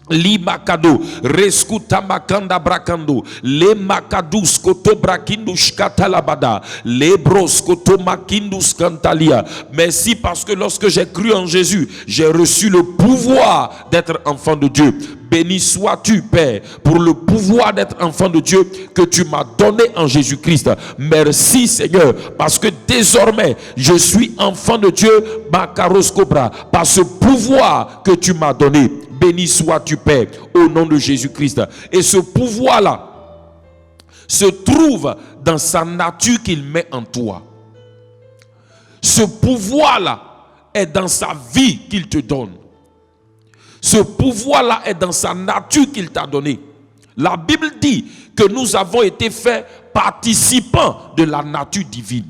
Li makado reskuta makanda brakando le makadus koto brakindus katalabada le bros koto makindus kantalia. Merci parce que lorsque j'ai cru en Jésus, j'ai reçu le pouvoir d'être enfant de Dieu. Béni sois-tu, Père, pour le pouvoir d'être enfant de Dieu que tu m'as donné en Jésus-Christ. Merci, Seigneur, parce que désormais, je suis enfant de Dieu, Makaros Cobra, par ce pouvoir que tu m'as donné. Béni sois-tu, Père, au nom de Jésus-Christ. Et ce pouvoir-là se trouve dans sa nature qu'il met en toi. Ce pouvoir-là est dans sa vie qu'il te donne. Ce pouvoir-là est dans sa nature qu'il t'a donné. La Bible dit que nous avons été faits participants de la nature divine.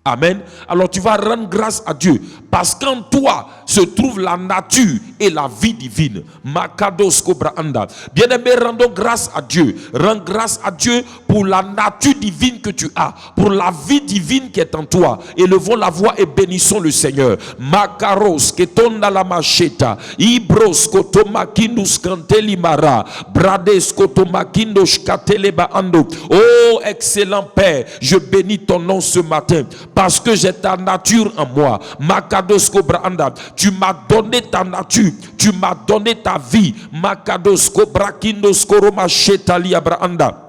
Amen. Alors tu vas rendre grâce à Dieu, parce qu'en toi se trouve la nature et la vie divine. Makados Kobra Anda. Bien-aimé, rendons grâce à Dieu. Rends grâce à Dieu pour la nature divine que tu as, pour la vie divine qui est en toi. Élevons la voix et bénissons le Seigneur. Makaros ketonda la macheta, ibros kotomakindus kantelimara, brades kotomakindos kateleba ando. Oh excellent Père, je bénis ton nom ce matin, parce que j'ai ta nature en moi. Makados Kobra Anda. Tu m'as donné ta nature, tu m'as donné ta vie. Makados Kobra Kindos Koroma Shetali Abraanda.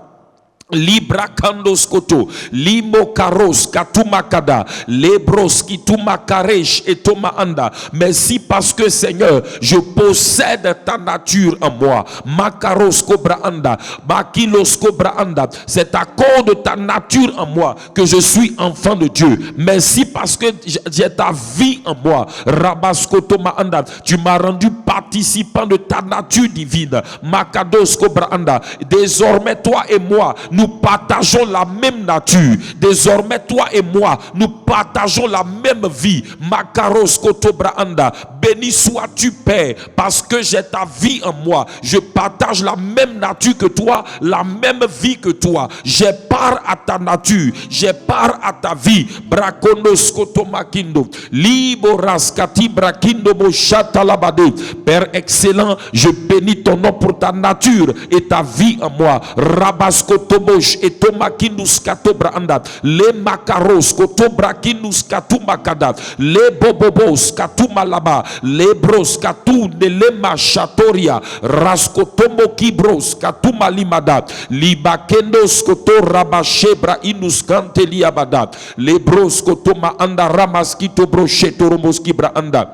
Libra kandos koto, limo karos katumakada, lebros kitumakaresh et toma anda. Merci parce que Seigneur, je possède ta nature en moi. Makaros kobra anda, makilos kobra anda. C'est à cause de ta nature en moi que je suis enfant de Dieu. Merci parce que j'ai ta vie en moi. Rabas kotoma anda. Tu m'as rendu participant de ta nature divine. Makados kobra anda. Désormais toi et moi, nous partageons la même nature. Désormais, toi et moi, nous partageons la même vie. Makaros Kotobra Anda. Béni sois-tu, Père, parce que j'ai ta vie en moi. Je partage la même nature que toi, la même vie que toi. J'ai part à ta nature, j'ai part à ta vie. Brakonos Kotomakindo. Liboras Kati Brakindo Boshata Labade. Père excellent, je bénis ton nom pour ta nature et ta vie en moi. Rabas Kotobosh et Tomakindus Katobra Anda. Les Makaros Kotobrakindus Katumakada. Les Bobobos Katumalaba. Les Bros Katu Nelema Shatoria. Raskotomo Kibros Katumalimada. Libakendos Koto Rabashebra Inus Kanteliabada. Les Bros Kotoma Anda Ramaskito Brosheto Romoskibra Anda.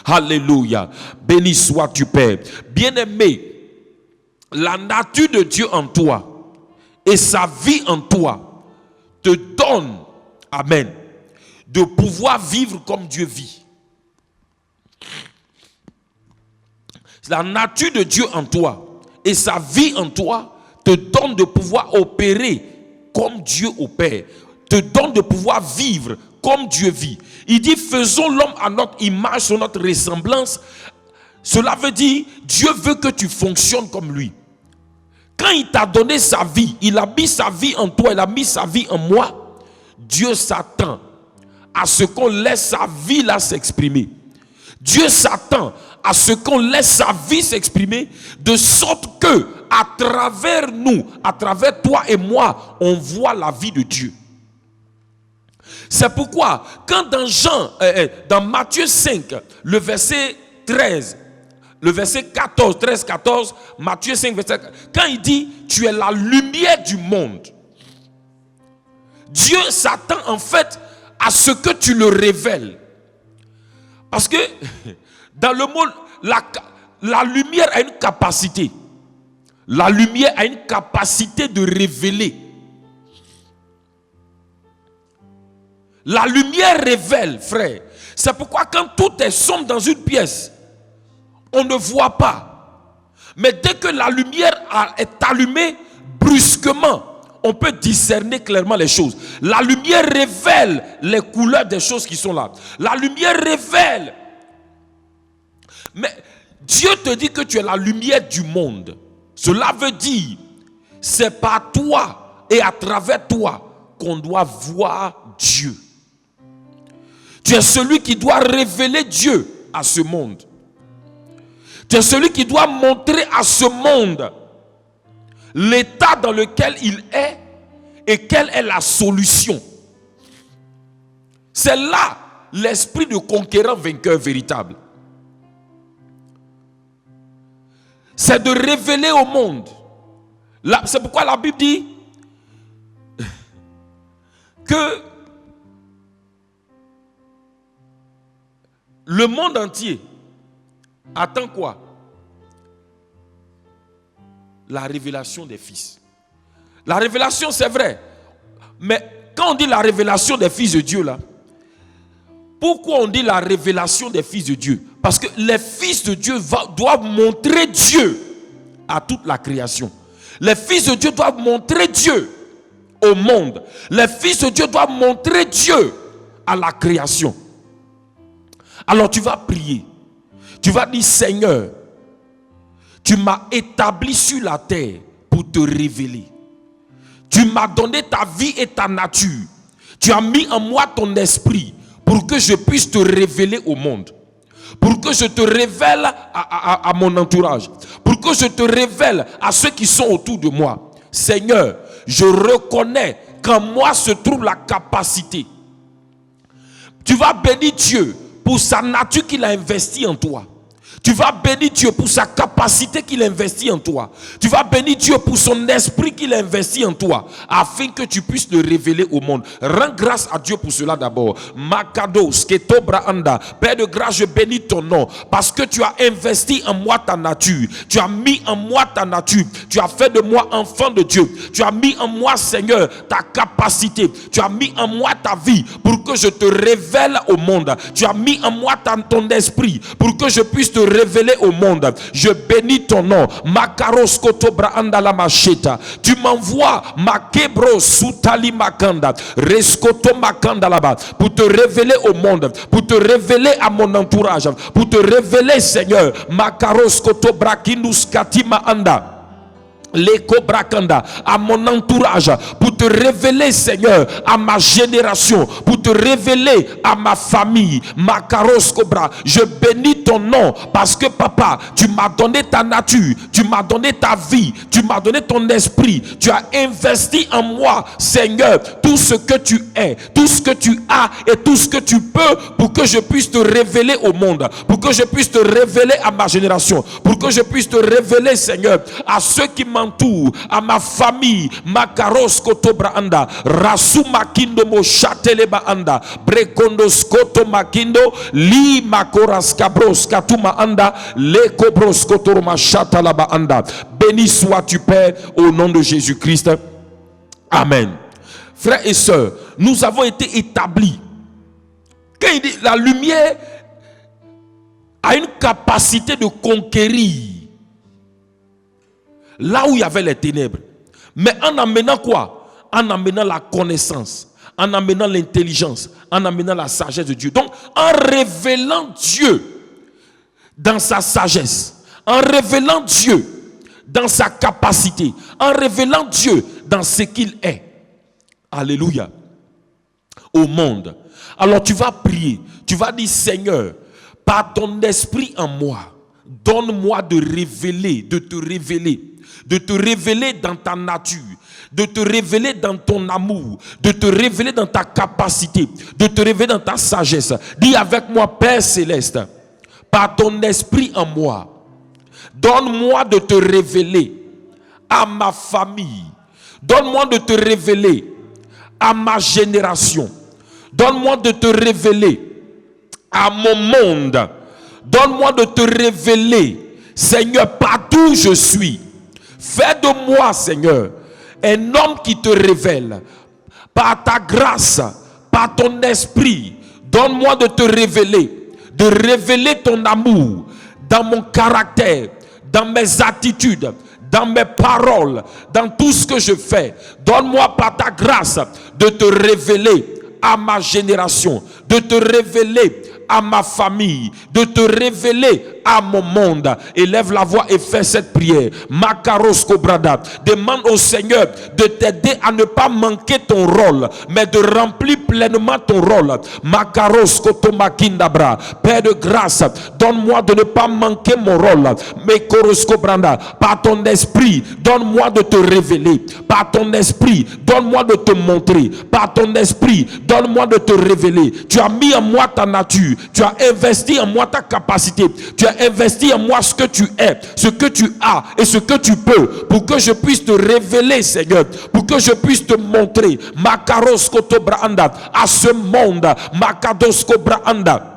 Alléluia. Béni sois-tu, Père. Bien-aimé, la nature de Dieu en toi et sa vie en toi te donne, amen, de pouvoir vivre comme Dieu vit. La nature de Dieu en toi et sa vie en toi te te donne de pouvoir opérer comme Dieu opère, te donne de pouvoir vivre comme Dieu vit. Il dit, faisons l'homme à notre image, sur notre ressemblance. Cela veut dire, Dieu veut que tu fonctionnes comme lui. Quand il t'a donné sa vie, il a mis sa vie en toi, il a mis sa vie en moi, Dieu s'attend à ce qu'on laisse sa vie là s'exprimer. Dieu s'attend à ce qu'on laisse sa vie s'exprimer, de sorte que à travers nous, à travers toi et moi, on voit la vie de Dieu. C'est pourquoi quand dans Matthieu 5, le verset 13, le verset 14, 13, 14, Matthieu 5, verset 14, quand il dit tu es la lumière du monde, Dieu s'attend en fait à ce que tu le révèles. Parce que dans le monde, la lumière a une capacité. La lumière a une capacité de révéler. La lumière révèle, frère. C'est pourquoi quand tout est sombre dans une pièce, on ne voit pas. Mais dès que la lumière est allumée, brusquement, on peut discerner clairement les choses. La lumière révèle les couleurs des choses qui sont là. La lumière révèle. Mais Dieu te dit que tu es la lumière du monde. Cela veut dire, c'est par toi et à travers toi qu'on doit voir Dieu. Tu es celui qui doit révéler Dieu à ce monde. Tu es celui qui doit montrer à ce monde l'état dans lequel il est et quelle est la solution. C'est là l'esprit de conquérant vainqueur véritable. C'est de révéler au monde. C'est pourquoi la Bible dit que le monde entier attend quoi? La révélation des fils. La révélation, c'est vrai. Mais quand on dit la révélation des fils de Dieu là, pourquoi on dit la révélation des fils de Dieu? Parce que les fils de Dieu doivent montrer Dieu à toute la création. Les fils de Dieu doivent montrer Dieu au monde. Les fils de Dieu doivent montrer Dieu à la création. Alors tu vas prier. Tu vas dire, Seigneur, tu m'as établi sur la terre pour te révéler. Tu m'as donné ta vie et ta nature. Tu as mis en moi ton esprit pour que je puisse te révéler au monde. Pour que je te révèle à mon entourage. Pour que je te révèle à ceux qui sont autour de moi. Seigneur, je reconnais qu'en moi se trouve la capacité. Tu vas bénir Dieu pour sa nature qu'il a investie en toi. Tu vas bénir Dieu pour sa capacité qu'il investit en toi. Tu vas bénir Dieu pour son esprit qu'il investit en toi, afin que tu puisses le révéler au monde. Rends grâce à Dieu pour cela d'abord. Makado, sketo braanda. Père de grâce, je bénis ton nom parce que tu as investi en moi ta nature. Tu as mis en moi ta nature. Tu as fait de moi enfant de Dieu. Tu as mis en moi, Seigneur, ta capacité. Tu as mis en moi ta vie pour que je te révèle au monde. Tu as mis en moi ton esprit pour que je puisse te révéler au monde. Je bénis ton nom. Makaros kotobra andala macheta. Tu m'envoies makebro sutali makanda reskoto makanda là-bas pour te révéler au monde, pour te révéler à mon entourage, pour te révéler, Seigneur, makaros kotobra kindus katima anda. À mon entourage, pour te révéler, Seigneur, à ma génération, pour te révéler à ma famille. Makaros Cobra, je bénis ton nom parce que papa, tu m'as donné ta nature, tu m'as donné ta vie, tu m'as donné ton esprit, tu as investi en moi, Seigneur, tout ce que tu es, tout ce que tu as et tout ce que tu peux pour que je puisse te révéler au monde, pour que je puisse te révéler à ma génération, pour que je puisse te révéler, Seigneur, à ceux qui m'entourent, à ma famille. Makaros kotobra anda rasu makindo mo chateleba anda brekondo skoto makindo li makoras kabros katuma anda le kobros kotoroma chatalaba anda. Béni sois-tu, Père, au nom de Jésus-Christ. Amen. Frères et sœurs, nous avons été établis. Quand il dit la lumière a une capacité de conquérir là où il y avait les ténèbres. Mais en amenant quoi? En amenant la connaissance, en amenant l'intelligence, en amenant la sagesse de Dieu. Donc, en révélant Dieu dans sa sagesse, en révélant Dieu dans sa capacité, en révélant Dieu dans ce qu'il est. Alléluia. Au monde. Alors tu vas prier, tu vas dire Seigneur, par ton esprit en moi, donne-moi de révéler, de te révéler dans ta nature, de te révéler dans ton amour, de te révéler dans ta capacité, de te révéler dans ta sagesse. Dis avec moi, Père Céleste, par ton esprit en moi, donne-moi de te révéler à ma famille, donne-moi de te révéler à ma génération, donne-moi de te révéler à mon monde, donne-moi de te révéler, Seigneur, partout où je suis. Fais de moi, Seigneur, un homme qui te révèle par ta grâce, par ton esprit. Donne-moi de te révéler, de révéler ton amour dans mon caractère, dans mes attitudes, dans mes paroles, dans tout ce que je fais. Donne-moi par ta grâce de te révéler à ma génération, de te révéler à ma famille, de te révéler à mon monde. Élève la voix et fais cette prière. Makaros Kobrada. Demande au Seigneur de t'aider à ne pas manquer ton rôle, mais de remplir pleinement ton rôle. Makaros Kotomakindabra. Père de grâce, donne-moi de ne pas manquer mon rôle. Mais Koroskobranda, par ton esprit, donne-moi de te révéler. Par ton esprit, donne-moi de te montrer. Par ton esprit, donne-moi de te révéler. Tu as mis en moi ta nature. Tu as investi en moi ta capacité. Tu as investi en moi ce que tu es, ce que tu as et ce que tu peux, pour que je puisse te révéler, Seigneur, pour que je puisse te montrer Makaros Kotobraanda à ce monde, Makados Kobraanda.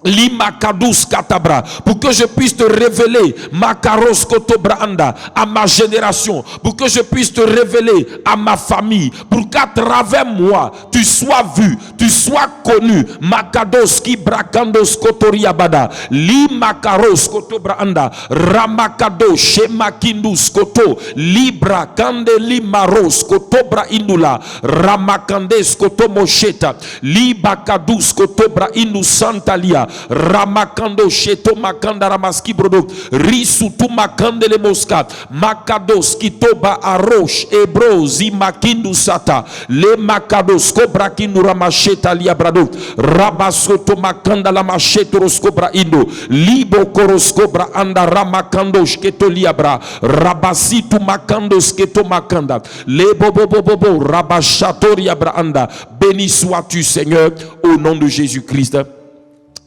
Limakadus katabra, pour que je puisse te révéler Makaros Kotobraanda à ma génération, pour que je puisse te révéler à ma famille, pour qu'à travers moi tu sois vu, tu sois connu. Makados Kibrakandos Kotoriabada, Limakaros Kotobraanda, Ramakado Shemakindus Koto, Libra Kande Limaros Kotobra Indula, Ramakandes Kotomosheta, Libakadus Kotobra Indu Santalia, Ramakando Sheto Makanda Ramaski Brodo, Risutu Makandele Mosca, Makados Kitoba Arosh, Ebrozi Makindu Sata, Le Makados Cobra Kindu Ramasheta Liabrado, Rabasoto Makanda la Macheto Roscobra Indo, Libo Koroscobra Anda Ramakando Sketo Liabra, Rabasitu Makando Sketo Makanda, Le Bobo Rabashatoria Braanda. Béni sois-tu, Seigneur, au nom de Jésus-Christ.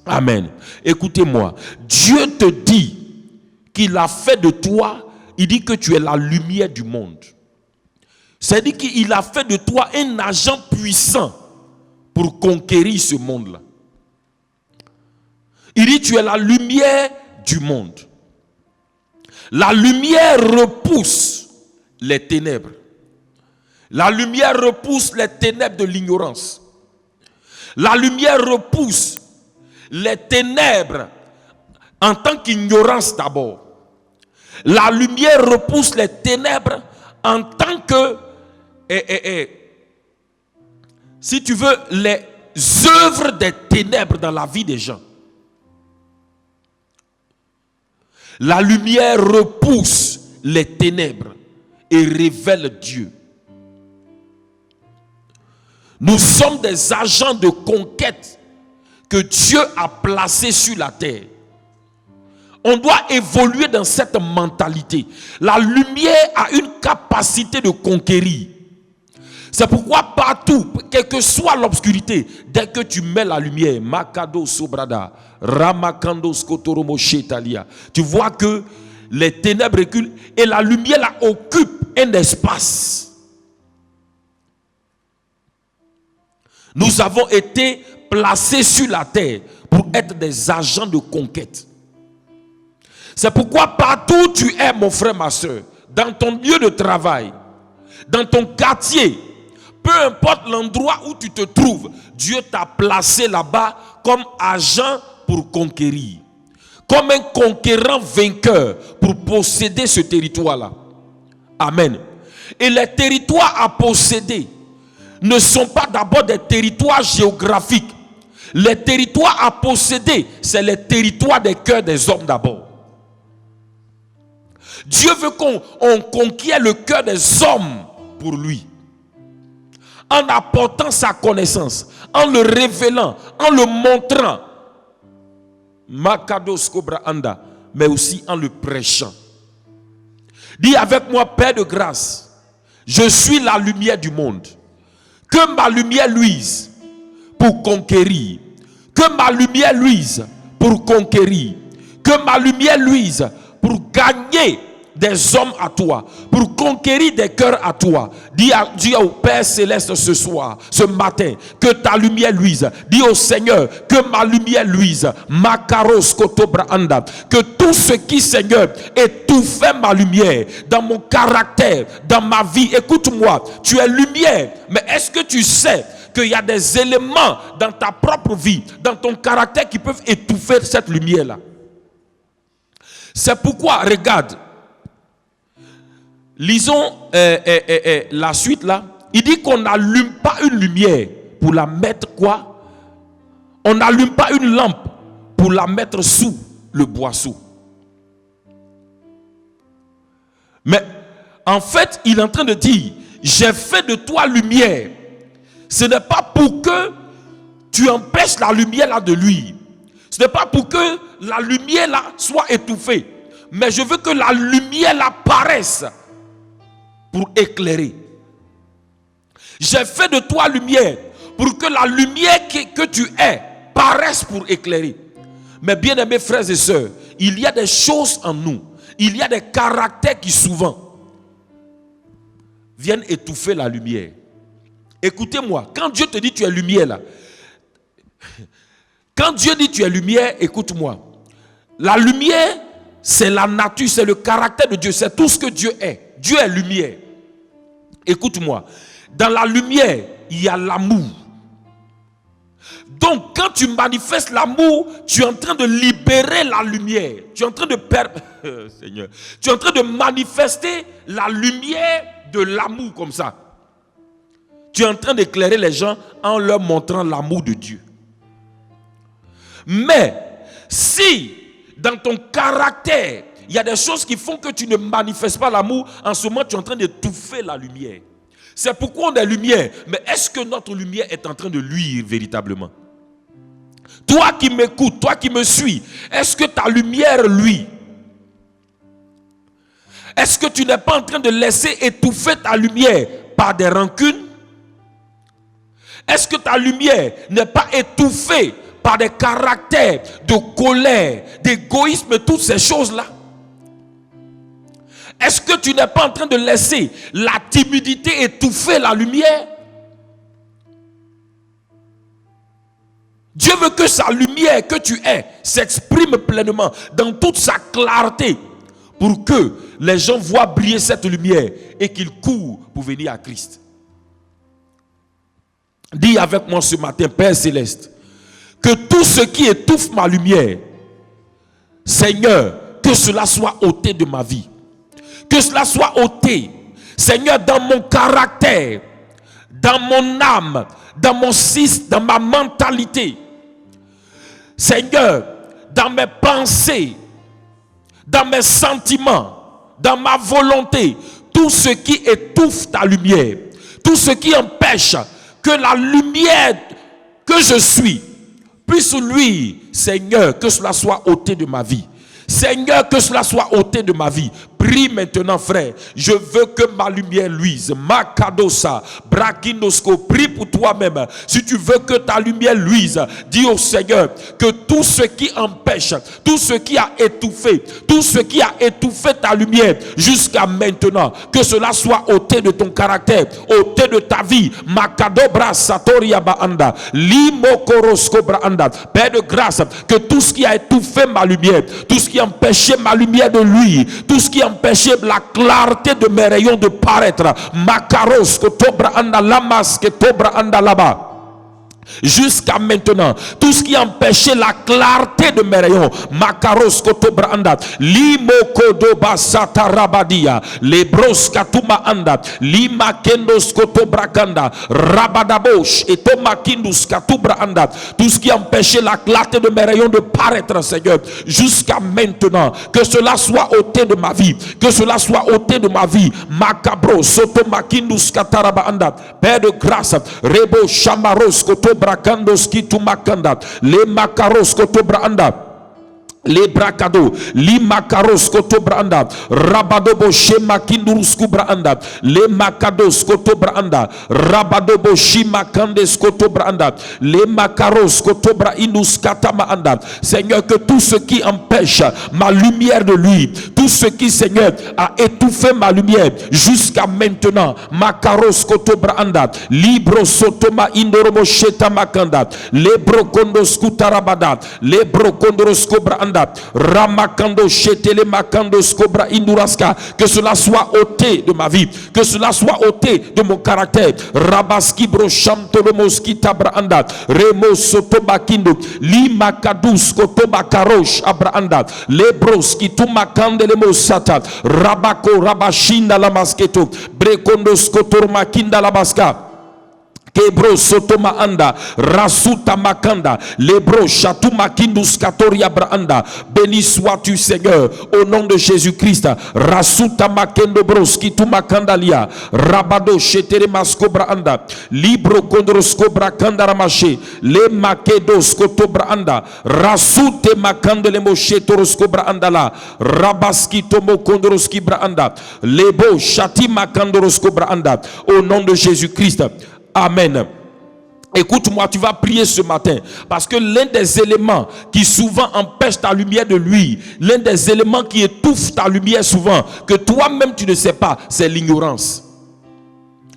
Amen. Écoutez-moi. Dieu te dit qu'il a fait de toi, il dit que tu es la lumière du monde. C'est-à-dire qu'il a fait de toi un agent puissant pour conquérir ce monde-là. Il dit tu es la lumière du monde. La lumière repousse les ténèbres. La lumière repousse les ténèbres de l'ignorance. La lumière repousse les ténèbres en tant qu'ignorance d'abord. La lumière repousse les ténèbres en tant que, si tu veux, les œuvres des ténèbres dans la vie des gens. La lumière repousse les ténèbres et révèle Dieu. Nous sommes des agents de conquête que Dieu a placé sur la terre. On doit évoluer dans cette mentalité. La lumière a une capacité de conquérir. C'est pourquoi partout, quelle que soit l'obscurité, dès que tu mets la lumière, Makado Sobrada, Ramakando Skotoromo Shetalia, tu vois que les ténèbres reculent et la lumière là occupe un espace. Nous avons été placés sur la terre pour être des agents de conquête. C'est pourquoi partout où tu es, mon frère, ma soeur, dans ton lieu de travail, dans ton quartier, peu importe l'endroit où tu te trouves, Dieu t'a placé là-bas comme agent pour conquérir. Comme un conquérant vainqueur pour posséder ce territoire-là. Amen. Et les territoires à posséder ne sont pas d'abord des territoires géographiquiques. Les territoires à posséder, c'est les territoires des cœurs des hommes d'abord. Dieu veut qu'on conquiert le cœur des hommes pour lui. En apportant sa connaissance, en le révélant, en le montrant. Makados Kobra Anda, mais aussi en le prêchant. Dis avec moi, Père de grâce, je suis la lumière du monde. Que ma lumière luise pour conquérir. Que ma lumière luise pour conquérir. Que ma lumière luise pour gagner des hommes à toi, pour conquérir des cœurs à toi. Dis au Père Céleste ce soir, ce matin, que ta lumière luise. Dis au Seigneur, que ma lumière luise. Makaros Kotobra Anda. Que tout ce qui, Seigneur, étouffait ma lumière dans mon caractère, dans ma vie. Écoute-moi, tu es lumière, mais est-ce que tu sais qu'il y a des éléments dans ta propre vie, dans ton caractère qui peuvent étouffer cette lumière-là? C'est pourquoi, regarde, lisons la suite là. Il dit qu'on n'allume pas une lumière pour la mettre quoi? On n'allume pas une lampe pour la mettre sous le boisseau. Mais en fait, il est en train de dire, j'ai fait de toi lumière. Ce n'est pas pour que tu empêches la lumière là de luire. Ce n'est pas pour que la lumière là soit étouffée. Mais je veux que la lumière là paraisse pour éclairer. J'ai fait de toi lumière pour que la lumière que tu es paraisse pour éclairer. Mais bien aimés frères et sœurs, il y a des choses en nous, il y a des caractères qui souvent viennent étouffer la lumière. Écoutez-moi, quand Dieu te dit tu es lumière là, quand Dieu dit tu es lumière, écoute-moi, la lumière c'est la nature, c'est le caractère de Dieu, c'est tout ce que Dieu est. Dieu est lumière. Écoute-moi, dans la lumière, il y a l'amour. Donc, quand tu manifestes l'amour, tu es en train de libérer la lumière. Tu es en train de Seigneur, tu es en train de manifester la lumière de l'amour comme ça. Tu es en train d'éclairer les gens en leur montrant l'amour de Dieu. Mais, si dans ton caractère, il y a des choses qui font que tu ne manifestes pas l'amour, en ce moment tu es en train d'étouffer la lumière. C'est pourquoi on est lumière. Mais est-ce que notre lumière est en train de luire véritablement? Toi qui m'écoutes, toi qui me suis, est-ce que ta lumière luit? Est-ce que tu n'es pas en train de laisser étouffer ta lumière par des rancunes? Est-ce que ta lumière n'est pas étouffée par des caractères de colère, d'égoïsme, toutes ces choses-là? Est-ce que tu n'es pas en train de laisser la timidité étouffer la lumière? Dieu veut que sa lumière que tu es s'exprime pleinement dans toute sa clarté pour que les gens voient briller cette lumière et qu'ils courent pour venir à Christ. Dis avec moi ce matin, Père Céleste, que tout ce qui étouffe ma lumière, Seigneur, que cela soit ôté de ma vie. Que cela soit ôté, Seigneur, dans mon caractère, dans mon âme, dans mon système, dans ma mentalité. Seigneur, dans mes pensées, dans mes sentiments, dans ma volonté, tout ce qui étouffe ta lumière, tout ce qui empêche que la lumière que je suis puisse luire, Seigneur, que cela soit ôté de ma vie. Seigneur, que cela soit ôté de ma vie. Prie maintenant, frère. Je veux que ma lumière luise. Makadosa, Brakinosko, prie pour toi-même. Si tu veux que ta lumière luise, dis au Seigneur que tout ce qui empêche, tout ce qui a étouffé, tout ce qui a étouffé ta lumière jusqu'à maintenant, que cela soit ôté de ton caractère, ôté de ta vie. Makadobra Satoria Baanda, Limokorosko Braanda. Père de grâce, que tout ce qui a étouffé ma lumière, tout ce qui a empêché ma lumière de luire, tout ce qui a empêché la clarté de mes rayons de paraître, Makaros, Kotobra Anda Lamas, Ketobra Anda Laba. Jusqu'à maintenant, tout ce qui empêchait la clarté de mes rayons, Makaros Kotobra Anda, Limo Kodoba Satarabadia, Lebros Katuma Anda, Lima Kendos Kotobra Kanda, Rabadabosh et Tomakindus Katubra Anda, tout ce qui empêchait la clarté de mes rayons de paraître, Seigneur, jusqu'à maintenant, que cela soit ôté de ma vie, que cela soit ôté de ma vie, Makabro Sotomakindus Kataraba Anda, Père de grâce, Rebo Shamaros Kotobra Brakandos Kitumakanda, les Makaros Kotobranda, les Bracado, les Makaros Kotobranda, Rabadobo Shema Kindurusku Branda, les Makados Kotobranda, Rabadobo Shima Kandes Kotobranda, les Makaros Kotobra Indus Katamaanda. Seigneur, que tout ce qui empêche ma lumière de lui, tout ce qui, Seigneur, a étouffé ma lumière jusqu'à maintenant, Makaros Kotobranda, Libro Sotoma Indoromo Sheta Makanda, les Brokondos Kutarabada, les Brokondos Kobranda, Ramakando Shetele Makando Skobra Induraska, que cela soit ôté de ma vie, que cela soit ôté de mon caractère. Rabaski Brocham Tolomoski Tabraanda, Remo Sotobakindo, Limakadus Kotobakarosh Abraanda, Lebroski Tumakande Lemosata, Rabako Rabashinda Lamasketo, Brekondos Kotormakinda Labaska. Kebro Sotoma Anda, Rasuta Makanda, Lebro Chatuma Kindus Katoria Braanda. Béni sois-tu, Seigneur, au nom de Jésus-Christ. Rasuta Makendo Broski Tumakandalia, Rabado Shetere Masko Braanda, Libro Kondrosko Brakanda Ramache, Le Makedos Kotobraanda, Rasute Makandele Moshe Torosko Braandala, Rabaski Tomo Kondroski Braanda, Lebo Shati Makandorosko Braanda, au nom de Jésus-Christ. Amen. Écoute-moi, tu vas prier ce matin parce que l'un des éléments qui souvent empêche ta lumière de lui, l'un des éléments qui étouffe ta lumière souvent, que toi-même tu ne sais pas, c'est l'ignorance.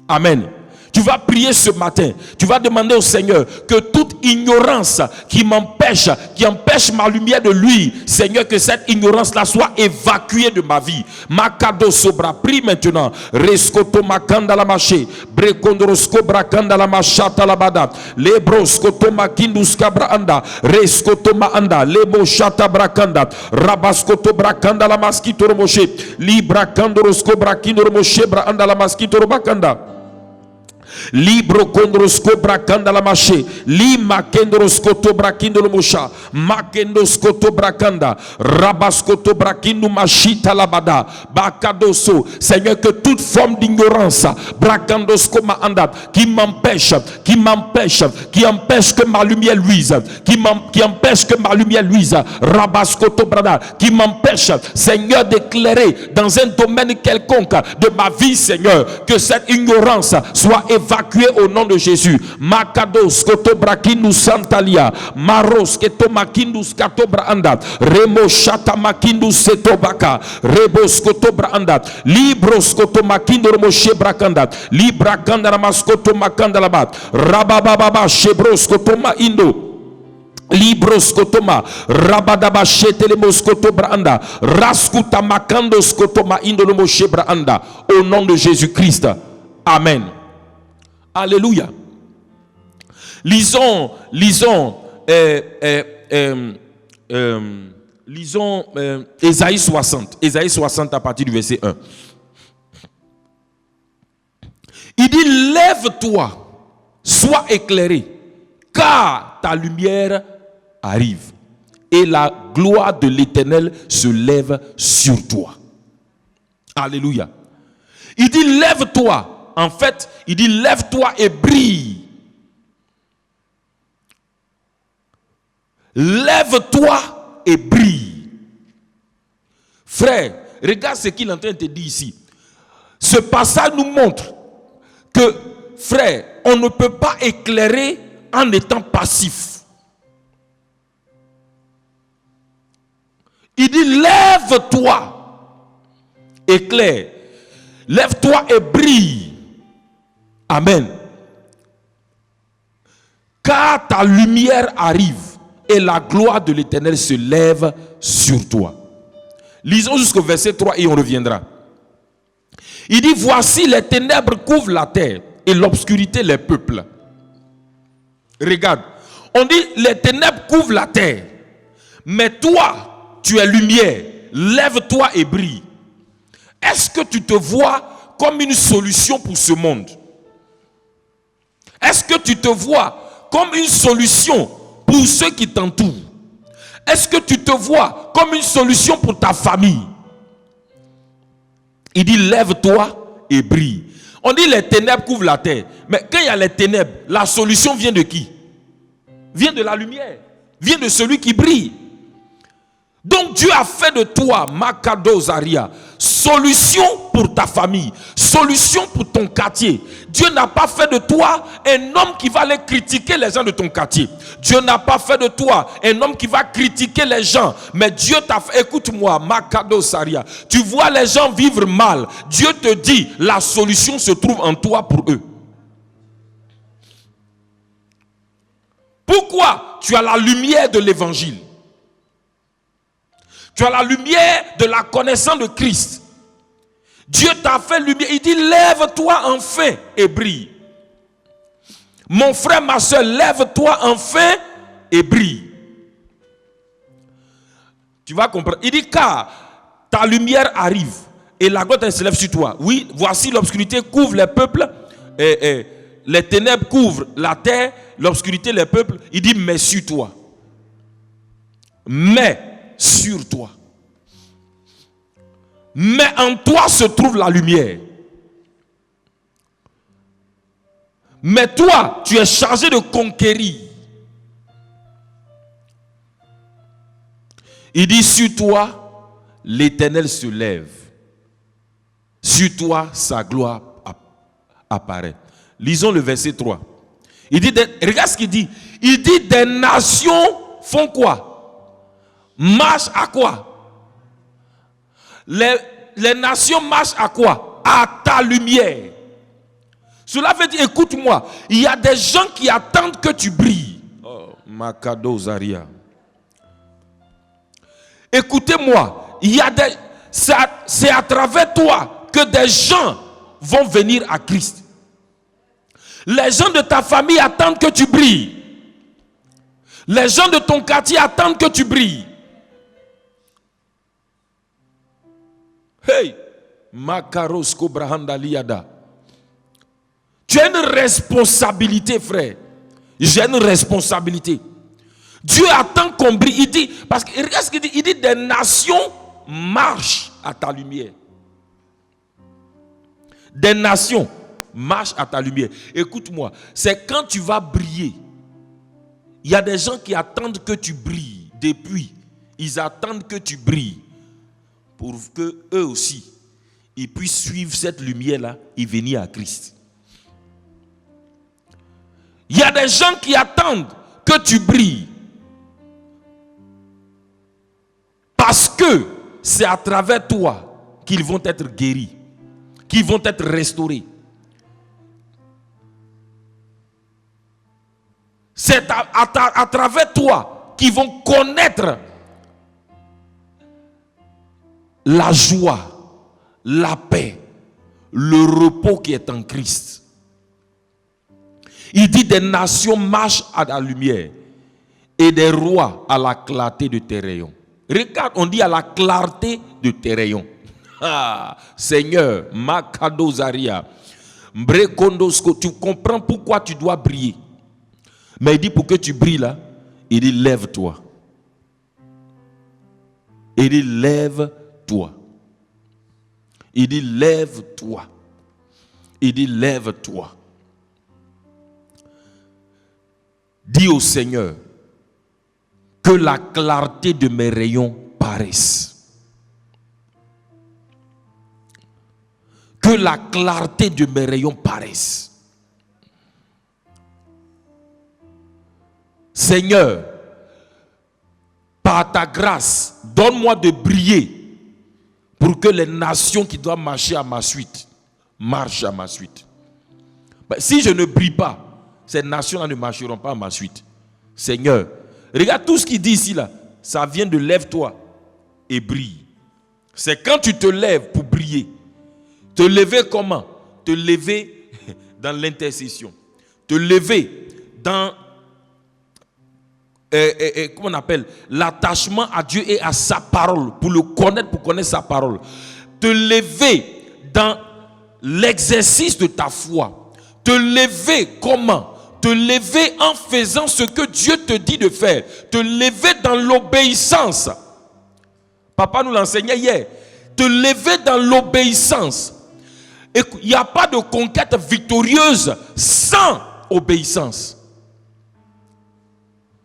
Amen. Tu vas prier ce matin, tu vas demander au Seigneur que toute ignorance qui m'empêche, qui empêche ma lumière de lui, Seigneur, que cette ignorance-là soit évacuée de ma vie. Makado Sobra, prie maintenant. Reskoto Makanda la Maché, Brekondrosko Brakanda la Machata la Bada, Lebroskoto Makindus Kabraanda, Reskoto Maanda, Lebo Chata Brakanda, Rabaskoto Brakanda la Maskito Moshe, Librakandrosko Brakindo Moshe Braanda la Maskito Bakanda. Libro Kondrosko Brakanda la Maché, Lima Kendrosko Brakindo lo Mosha, Makendosko Brakanda, Rabasko Brakindo Machita Labada, Bakadoso. Seigneur, que toute forme d'ignorance, Brakandosko Maanda, qui empêche que ma lumière luise, qui empêche que ma lumière luise, Rabasko Brada, qui m'empêche, Seigneur, d'éclairer dans un domaine quelconque de ma vie, Seigneur, que cette ignorance soit évacué au nom de Jésus. Makados Kotobrakindu Santalia, Maros Ketomakindus Katobraanda, Remo Shatamakindus Setobaka, Rebos Kotobraanda, Libros Kotomakindu Moshe Brakanda, Librakanda Ramaskoto Makandalabat, Rabababa Shebros Kotoma Indo. Libros Kotoma, Rabadaba Shetelemos Kotobraanda, Raskuta Makandos Kotoma Indo Moshe Braanda, au nom de Jésus-Christ. Amen. Alléluia. Lisons Ésaïe 60. Ésaïe 60 à partir du verset 1. Il dit, lève-toi, sois éclairé, car ta lumière arrive et la gloire de l'Éternel se lève sur toi. Alléluia. Il dit, lève-toi. En fait, il dit, lève-toi et brille. Lève-toi et brille. Frère, regarde ce qu'il est en train de te dire ici. Ce passage nous montre que, frère, on ne peut pas éclairer en étant passif. Il dit, lève-toi, éclaire. Lève-toi et brille. Amen. Car ta lumière arrive et la gloire de l'Éternel se lève sur toi. Lisons jusqu'au verset 3 et on reviendra. Il dit, voici les ténèbres couvrent la terre et l'obscurité les peuples. Regarde, on dit les ténèbres couvrent la terre, mais toi, tu es lumière, lève-toi et brille. Est-ce que tu te vois comme une solution pour ce monde? Est-ce que tu te vois comme une solution pour ceux qui t'entourent? Est-ce que tu te vois comme une solution pour ta famille? Il dit lève-toi et brille. On dit les ténèbres couvrent la terre. Mais quand il y a les ténèbres, la solution vient de qui? Vient de la lumière. Vient de celui qui brille. Donc Dieu a fait de toi, Makado Zaria, solution pour ta famille, solution pour ton quartier. Dieu n'a pas fait de toi un homme qui va aller critiquer les gens de ton quartier. Dieu n'a pas fait de toi un homme qui va critiquer les gens. Mais Dieu t'a fait, écoute-moi, Makado Zaria, tu vois les gens vivre mal. Dieu te dit, la solution se trouve en toi pour eux. Pourquoi? Tu as la lumière de l'évangile. Tu as la lumière de la connaissance de Christ. Dieu t'a fait lumière. Il dit, lève-toi enfin et brille. Mon frère, ma soeur, lève-toi enfin et brille. Tu vas comprendre. Il dit, car ta lumière arrive et la gloire se lève sur toi. Oui, voici l'obscurité couvre les peuples et les ténèbres couvrent la terre, l'obscurité les peuples. Il dit, mais sur toi. Mais sur toi. Mais en toi se trouve la lumière. Mais toi, tu es chargé de conquérir. Il dit, sur toi, l'Éternel se lève. Sur toi, sa gloire apparaît. Lisons le verset 3. Il dit, regarde ce qu'il dit. Il dit, des nations font quoi? Marchent à quoi? Les nations marchent à quoi? À ta lumière. Cela veut dire, écoute-moi, il y a des gens qui attendent que tu brilles. Oh, Makado Zaria. Écoutez-moi, c'est à travers toi que des gens vont venir à Christ. Les gens de ta famille attendent que tu brilles. Les gens de ton quartier attendent que tu brilles. Hey, Makarosko Brahandaliada. Tu as une responsabilité, frère. J'ai une responsabilité. Dieu attend qu'on brille. Il dit, parce que regarde ce qu'il dit. Il dit, des nations marchent à ta lumière. Des nations marchent à ta lumière. Écoute-moi, c'est quand tu vas briller. Il y a des gens qui attendent que tu brilles. Depuis, ils attendent que tu brilles. Pour que eux aussi, ils puissent suivre cette lumière-là et venir à Christ. Il y a des gens qui attendent que tu brilles. Parce que c'est à travers toi qu'ils vont être guéris, qu'ils vont être restaurés. C'est à travers toi qu'ils vont connaître la joie, la paix, le repos qui est en Christ. Il dit, des nations marchent à la lumière et des rois à la clarté de tes rayons. Regarde, on dit à la clarté de tes rayons. Ah, Seigneur, Makado Zaria, Mbrekondosko, tu comprends pourquoi tu dois briller. Mais il dit, pour que tu brilles là, il dit, lève-toi. Il dit, lève-toi. Il dit, lève-toi. Il dit, lève-toi. Dis au Seigneur que la clarté de mes rayons paraisse. Que la clarté de mes rayons paraisse. Seigneur, par ta grâce, donne-moi de briller pour que les nations qui doivent marcher à ma suite marchent à ma suite. Ben, si je ne brille pas, ces nations-là ne marcheront pas à ma suite. Seigneur, regarde tout ce qu'il dit ici là. Ça vient de lève-toi et brille. C'est quand tu te lèves pour briller. Te lever comment? Te lever dans l'intercession. Te lever dans comment on appelle, l'attachement à Dieu et à sa parole, pour le connaître, pour connaître sa parole. Te lever dans l'exercice de ta foi. Te lever comment? Te lever en faisant ce que Dieu te dit de faire. Te lever dans l'obéissance. Papa nous l'enseignait hier. Te lever dans l'obéissance. Et il n'y a pas de conquête victorieuse sans obéissance.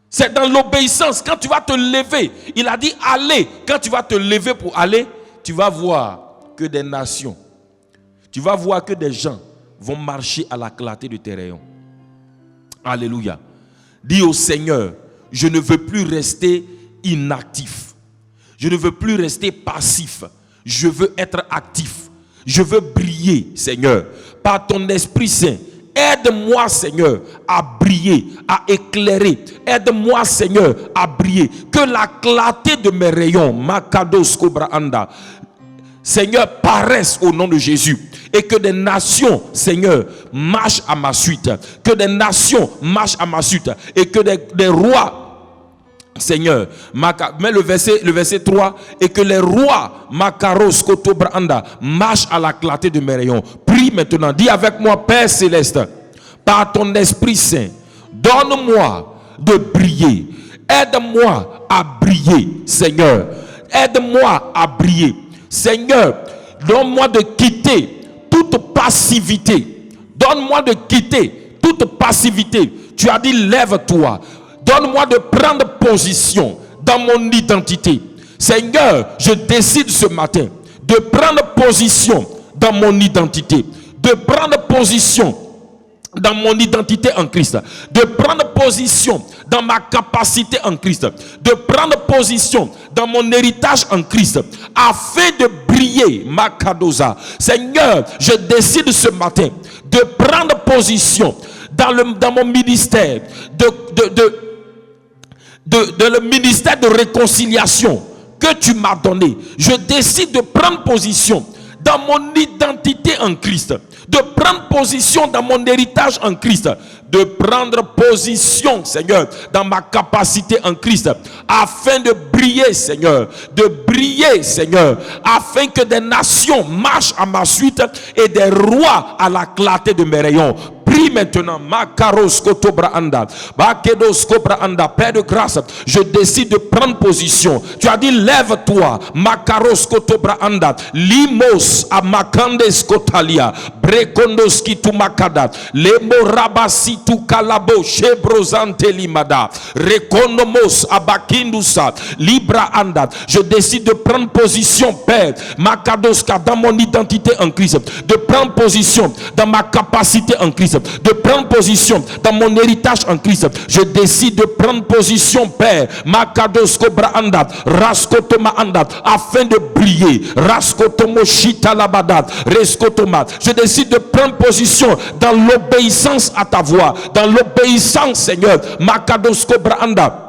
C'est dans l'obéissance. Quand tu vas te lever, il a dit allez. Quand tu vas te lever pour aller, tu vas voir que des nations, tu vas voir que des gens vont marcher à la clarté de tes rayons. Alléluia. Dis au Seigneur, je ne veux plus rester inactif. Je ne veux plus rester passif. Je veux être actif. Je veux briller, Seigneur, par ton Esprit Saint. Aide-moi, Seigneur, à briller, à éclairer. Aide-moi, Seigneur, à briller. Que la clarté de mes rayons, Makados Kobra Anda, Seigneur, paraisse au nom de Jésus. Et que des nations, Seigneur, marchent à ma suite. Que des nations marchent à ma suite. Et que des rois, Seigneur, mets le verset 3, et que les rois Makaros Kotobranda marchent à la clarté de mes rayons. Prie maintenant, dis avec moi, Père Céleste, par ton Esprit Saint, donne-moi de briller. Aide-moi à briller, Seigneur. Aide-moi à briller. Seigneur, donne-moi de quitter toute passivité. Donne-moi de quitter toute passivité. Tu as dit, lève-toi. Donne-moi de prendre position dans mon identité. Seigneur, je décide ce matin de prendre position dans mon identité. De prendre position dans mon identité en Christ. De prendre position dans ma capacité en Christ. De prendre position dans mon héritage en Christ. Afin de briller, Makadosa. Seigneur, je décide ce matin de prendre position dans mon ministère. Le ministère de réconciliation que tu m'as donné. Je décide de prendre position dans mon identité en Christ, de prendre position dans mon héritage en Christ, de prendre position, Seigneur, dans ma capacité en Christ, afin de briller, Seigneur, afin que des nations marchent à ma suite et des rois à la clarté de mes rayons. Prie maintenant, Makaros Kotobraanda, Bakedos Kobraanda, Père de grâce, je décide de prendre position. Tu as dit, lève-toi, Makaros Kotobraanda, Limos Amakandes Kotalia, Brekondos Kitumakada, Lemo Rabasitu Kalabo, Shebrozante Limada, Rekonomos Abakindusa, Libra Anda. Je décide de prendre position, Père, Makadoska, dans mon identité en Christ, de prendre position dans ma capacité en Christ, de prendre position dans mon héritage en Christ. Je décide de prendre position, Père, Makados Kobra Anda, Raskotoma Anda, afin de briller. Raskotomo Shita Labada, Reskotoma. Je décide de prendre position dans l'obéissance à ta voix, dans l'obéissance, Seigneur, Makados Kobra Anda,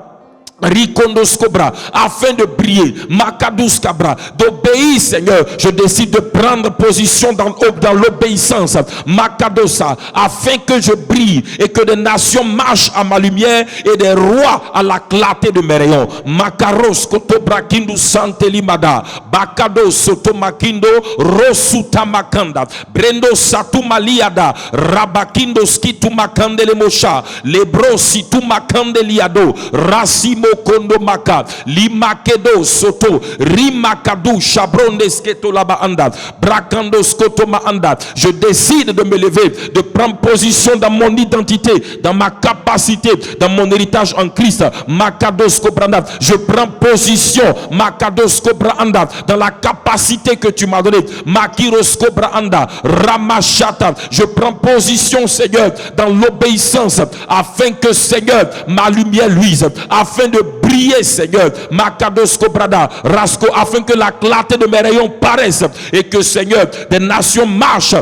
Rikondos Cobra, afin de briller, Makadous Cabra, d'obéir, Seigneur. Je décide de prendre position dans l'obéissance, Makadosa, afin que je brille et que des nations marchent à ma lumière et des rois à la clarté de mes rayons. Makaros Kotobra Kindu Santelimada, Bakado Sotomakindo, Rosuta Makanda, Brendo Satumaliada, Rabakindo Skitu Makandele Mosha, Lebro Situ Makandeliado, Rasimo Kondo Maka, Limakedo Soto, Rimakadu Chabronde Sketo Laba Anda, Brakando Skoto Maanda. Je décide de me lever, de prendre position dans mon identité, dans ma capacité, dans mon héritage en Christ. Makados Kobranda. Je prends position, Makados Kobranda, dans la capacité que tu m'as donnée. Makiros Kobranda, Ramachata. Je prends position, Seigneur, dans l'obéissance, afin que, Seigneur, ma lumière luise, afin de briller, Seigneur, Makados Kobrada, Rasko, afin que la clarté de mes rayons paraisse et que, Seigneur, des nations marchent,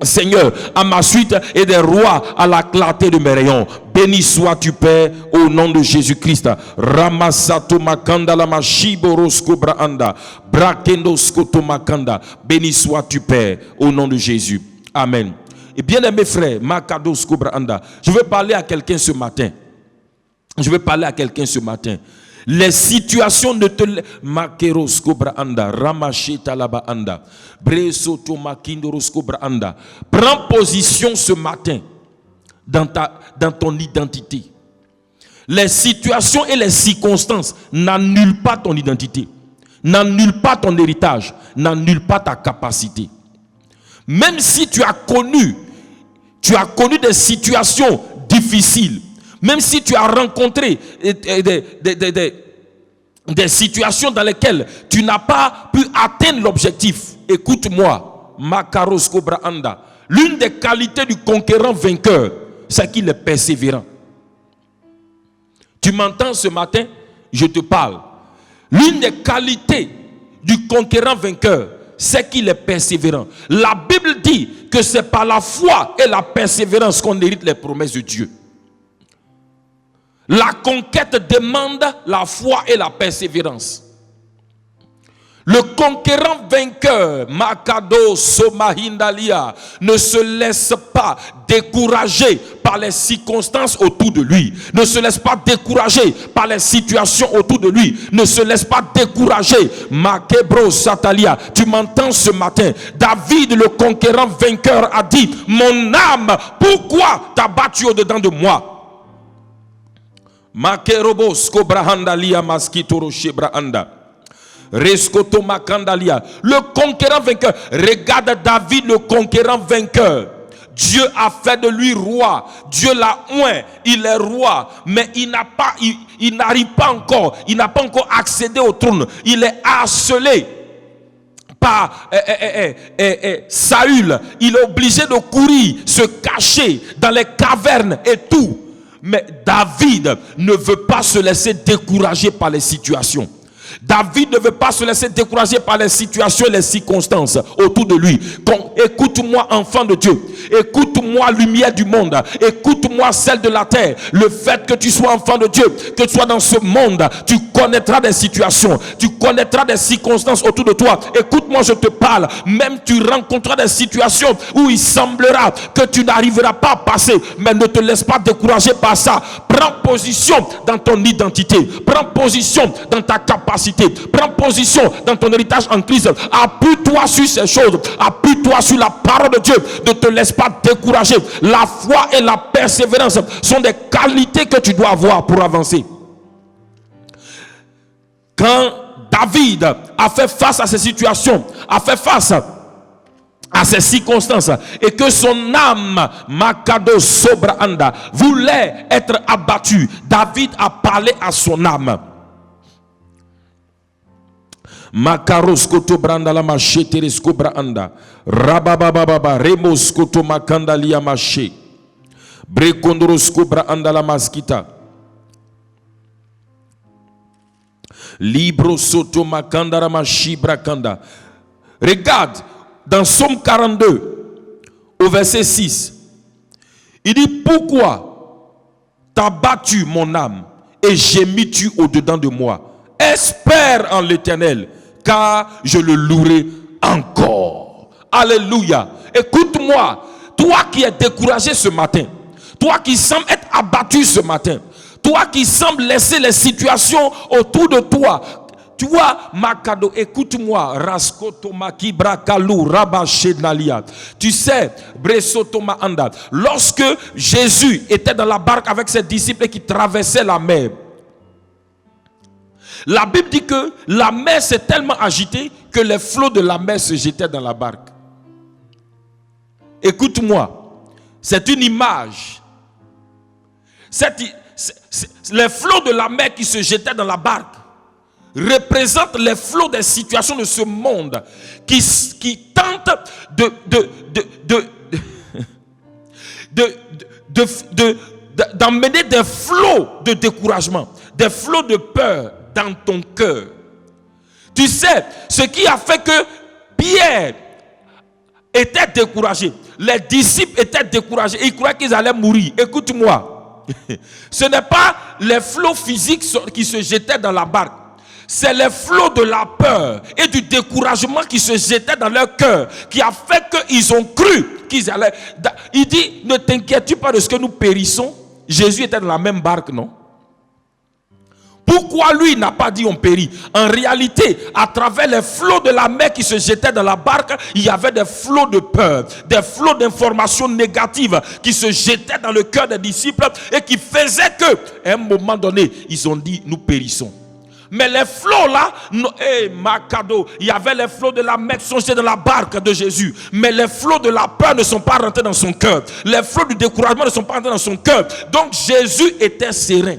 Seigneur, à ma suite et des rois à la clarté de mes rayons. Béni sois-tu, Père, au nom de Jésus-Christ. Ramasato makanda la machiborosko braanda, brakendosko makanda. Béni sois-tu, Père, au nom de Jésus. Amen. Et bien aimés frères, Makadosko braanda, je veux parler à quelqu'un ce matin. Je vais parler à quelqu'un ce matin. Les situations ne te... Makeros Cobra Anda, Ramaché Talaba Anda, Bresoto Makindoros Cobra Anda. Prends position ce matin dans ton identité. Les situations et les circonstances n'annulent pas ton identité, n'annulent pas ton héritage, n'annulent pas ta capacité. Même si tu as connu des situations difficiles, même si tu as rencontré des situations dans lesquelles tu n'as pas pu atteindre l'objectif, écoute-moi, Makaros Cobra Anda, l'une des qualités du conquérant vainqueur, c'est qu'il est persévérant. Tu m'entends ce matin? Je te parle. L'une des qualités du conquérant vainqueur, c'est qu'il est persévérant. La Bible dit que c'est par la foi et la persévérance qu'on hérite les promesses de Dieu. La conquête demande la foi et la persévérance. Le conquérant vainqueur, Makado Somahindalia, ne se laisse pas décourager par les circonstances autour de lui. Ne se laisse pas décourager par les situations autour de lui. Ne se laisse pas décourager. Makebro Satalia, tu m'entends ce matin? David, le conquérant vainqueur, a dit: mon âme, pourquoi t'as battu au-dedans de moi? Makerobos Kobrahandalia Maskitoro Shebraanda. Le conquérant vainqueur. Regarde David, le conquérant vainqueur. Dieu a fait de lui roi. Dieu l'a oint. Il est roi. Mais il n'arrive pas encore. Il n'a pas encore accédé au trône. Il est harcelé par Saül. Il est obligé de courir, se cacher dans les cavernes et tout. Mais David ne veut pas se laisser décourager par les situations. David ne veut pas se laisser décourager par les situations et les circonstances autour de lui. Écoute-moi, enfant de Dieu. Écoute-moi, lumière du monde. Écoute-moi, celle de la terre. Le fait que tu sois enfant de Dieu, que tu sois dans ce monde, tu connaîtras des situations, tu connaîtras des circonstances autour de toi. Écoute-moi, je te parle. Même tu rencontreras des situations où il semblera que tu n'arriveras pas à passer. Mais ne te laisse pas décourager par ça. Prends position dans ton identité. Prends position dans ta capacité. Prends position dans ton héritage en Christ. Appuie-toi sur ces choses. Appuie-toi sur la parole de Dieu. Ne te laisse pas décourager. La foi et la persévérance sont des qualités que tu dois avoir pour avancer. Quand David a fait face à ces situations, a fait face à ces circonstances, et que son âme, Makado Sobraanda, voulait être abattue, David a parlé à son âme. Makaros koto branda la mache teresko braanda rababababa remos koto makanda liya mache brekondrosko braanda la maskita libro soto makanda la machi brakanda. Regarde dans Psaume 42 au verset 6, il dit: pourquoi t'as battu mon âme et gémis-tu au-dedans de moi? Espère en l'Éternel, car je le louerai encore. Alléluia. Écoute-moi, toi qui es découragé ce matin, toi qui sembles être abattu ce matin, toi qui sembles laisser les situations autour de toi, tu vois, Makado, écoute-moi, Raskotoma Kibrakalu Rabashenalia. Tu sais, Bresotoma Anda, lorsque Jésus était dans la barque avec ses disciples et qui traversait la mer, la Bible dit que la mer s'est tellement agitée que les flots de la mer se jetaient dans la barque. Écoute-moi, c'est une image. Les flots de la mer qui se jetaient dans la barque représentent les flots des situations de ce monde qui tentent d'emmener des flots de découragement, des flots de peur dans ton cœur. Tu sais, ce qui a fait que Pierre était découragé, les disciples étaient découragés, ils croyaient qu'ils allaient mourir. Écoute-moi, ce n'est pas les flots physiques qui se jetaient dans la barque, c'est les flots de la peur et du découragement qui se jetaient dans leur cœur, qui a fait qu'ils ont cru qu'ils allaient. Il dit: ne t'inquiète pas de ce que nous périssons. Jésus était dans la même barque, non? Pourquoi lui n'a pas dit on périt? En réalité, à travers les flots de la mer qui se jetaient dans la barque, il y avait des flots de peur, des flots d'informations négatives qui se jetaient dans le cœur des disciples et qui faisaient que, à un moment donné, ils ont dit nous périssons. Mais les flots là, il y avait les flots de la mer qui sont jetés dans la barque de Jésus. Mais les flots de la peur ne sont pas rentrés dans son cœur. Les flots du découragement ne sont pas rentrés dans son cœur. Donc Jésus était serein.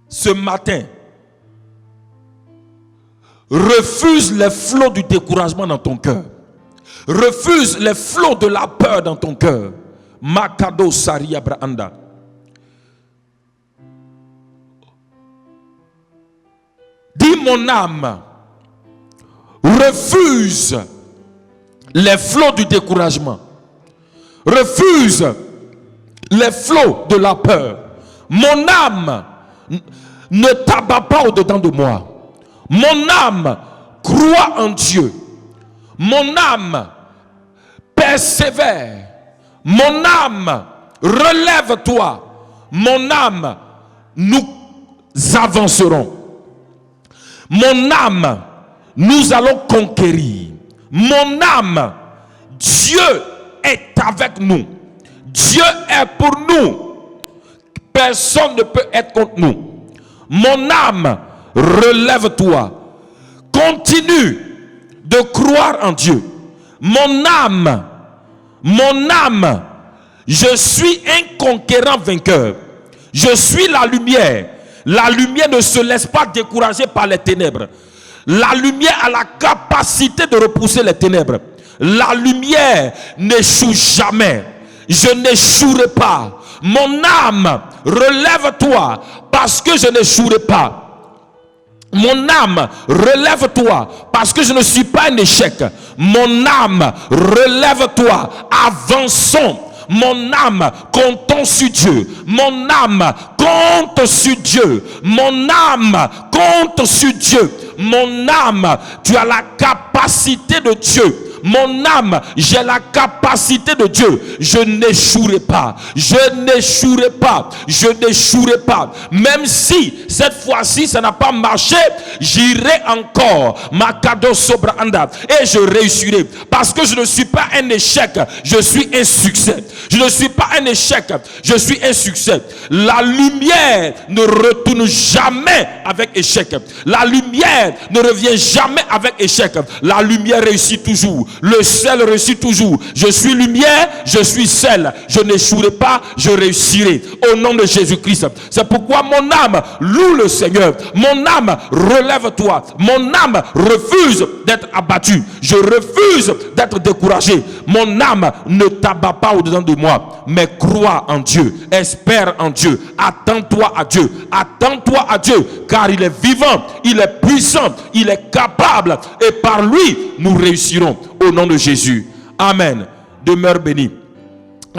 Ce matin, refuse les flots du découragement dans ton cœur. Refuse les flots de la peur dans ton cœur. Makado Saria Brahanda. Dis mon âme, refuse les flots du découragement. Refuse les flots de la peur. Mon âme, ne t'abat pas au-dedans de moi. Mon âme croit en Dieu. Mon âme persévère. Mon âme relève-toi. Mon âme, nous avancerons. Mon âme, nous allons conquérir. Mon âme, Dieu est avec nous. Dieu est pour nous. Personne ne peut être contre nous. Mon âme, relève-toi. Continue de croire en Dieu. Mon âme, je suis un conquérant vainqueur. Je suis la lumière. La lumière ne se laisse pas décourager par les ténèbres. La lumière a la capacité de repousser les ténèbres. La lumière n'échoue jamais. Je n'échouerai pas. Mon âme, relève-toi parce que je n'échouerai pas. Mon âme, relève-toi parce que je ne suis pas un échec. Mon âme, relève-toi. Avançons. Mon âme, comptons sur Dieu. Mon âme, compte sur Dieu. Mon âme, compte sur Dieu. Mon âme, tu as la capacité de Dieu. Mon âme, j'ai la capacité de Dieu. Je n'échouerai pas. Je n'échouerai pas. Je n'échouerai pas. Même si cette fois-ci ça n'a pas marché, j'irai encore. Makado Sobranda. Et je réussirai. Parce que je ne suis pas un échec. Je suis un succès. Je ne suis pas un échec. Je suis un succès. La lumière ne retourne jamais avec échec. La lumière ne revient jamais avec échec. La lumière réussit toujours. Le sel réussit toujours. Je suis lumière, je suis sel. Je n'échouerai pas, je réussirai. Au nom de Jésus-Christ. C'est pourquoi mon âme loue le Seigneur. Mon âme, relève-toi. Mon âme refuse d'être abattue. Je refuse d'être découragé. Mon âme ne t'abat pas au-dedans de moi. Mais crois en Dieu. Espère en Dieu. Attends-toi à Dieu. Attends-toi à Dieu. Car il est vivant. Il est puissant. Il est capable. Et par lui, nous réussirons. Au nom de Jésus. Amen. Demeure béni.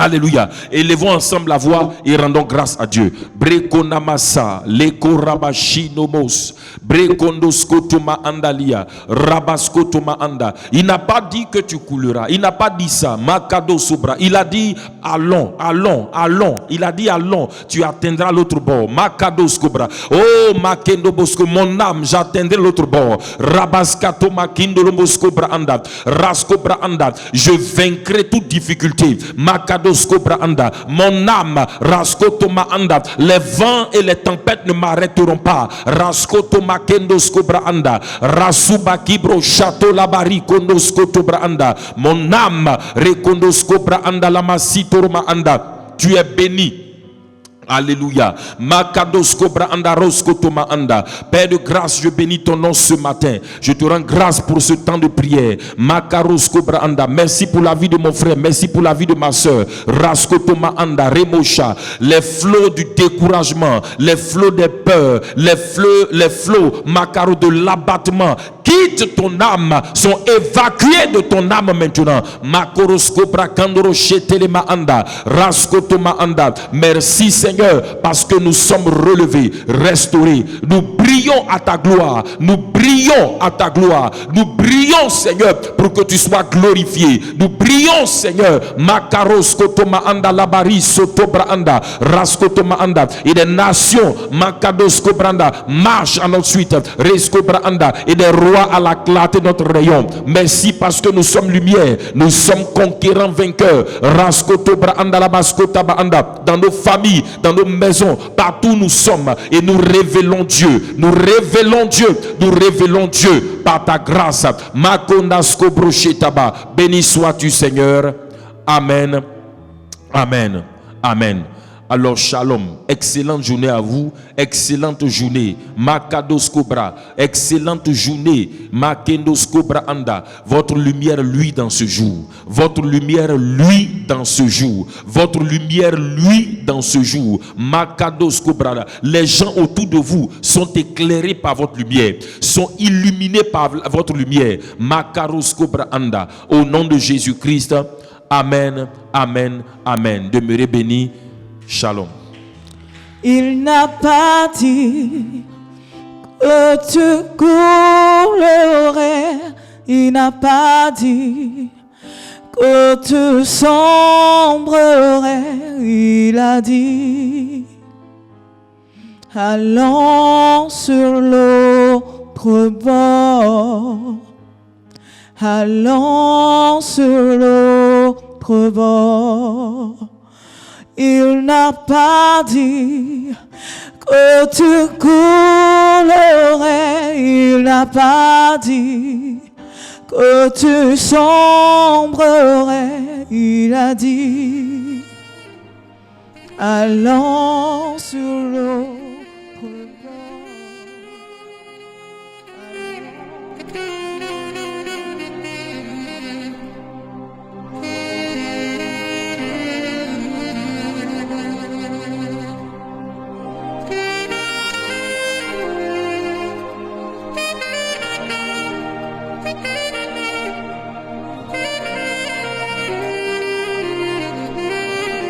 Alléluia. Élevons ensemble la voix et rendons grâce à Dieu. Brekonamasa, lekorabashinomos, brekondoskotoma andalia, rabaskotoma anda. Il n'a pas dit que tu couleras. Il n'a pas dit ça. Makado sobra. Il a dit allons, allons, allons. Il a dit allons. Tu atteindras l'autre bord. Makado skobra. Oh makendo bosko, mon âme, j'atteindrai l'autre bord. Rabaskatoma kindolomoskobra anda, raskobra anda. Je vaincrai toute difficulté. Makado. Mon âme, Raskotoma anda, les vents et les tempêtes ne m'arrêteront pas. Raskotoma kendoskobra anda, Rasuba kibro château labari kondoskotobra anda. Mon âme, rekondoskobra anda lamasitorma anda. Tu es béni. Alléluia. Père de grâce, je bénis ton nom ce matin. Je te rends grâce pour ce temps de prière. Merci pour la vie de mon frère. Merci pour la vie de ma soeur. Les flots du découragement, les flots des peurs, les flots Makaro de l'abattement quitte ton âme, sont évacués de ton âme maintenant. Merci Seigneur Seigneur, parce que nous sommes relevés, restaurés. Nous brillons à ta gloire. Nous brillons à ta gloire. Nous brillons, Seigneur, pour que tu sois glorifié. Nous brillons, Seigneur. Makaros kotoma anda labari sotobra anda raskotoma anda. Et des nations, makados kobranda, marchent à notre suite. Reskobra anda. Et des rois à la clarté de notre rayon. Merci parce que nous sommes lumière. Nous sommes conquérants, vainqueurs. Raskotobra anda labaskotaba anda. Dans nos familles, dans nos maisons, partout nous sommes. Et nous révélons Dieu. Nous révélons Dieu. Nous révélons Dieu par ta grâce. Makondasko brochetaba. Béni sois-tu, Seigneur. Amen. Amen. Amen. Alors shalom, excellente journée à vous, excellente journée, Makados Cobra, excellente journée, Makendos Cobra Anda. Votre lumière lui dans ce jour, votre lumière lui dans ce jour, votre lumière lui dans ce jour, Makados Cobra. Les gens autour de vous sont éclairés par votre lumière, sont illuminés par votre lumière, Makaros Cobra Anda. Au nom de Jésus-Christ, amen, amen, amen. Demeurez bénis. Shalom. Il n'a pas dit que tu coulerais. Il n'a pas dit que tu sombrerais. Il a dit allons sur l'autre bord. Allons sur l'autre bord. Il n'a pas dit que tu coulerais. Il n'a pas dit que tu sombrerais. Il a dit allons sur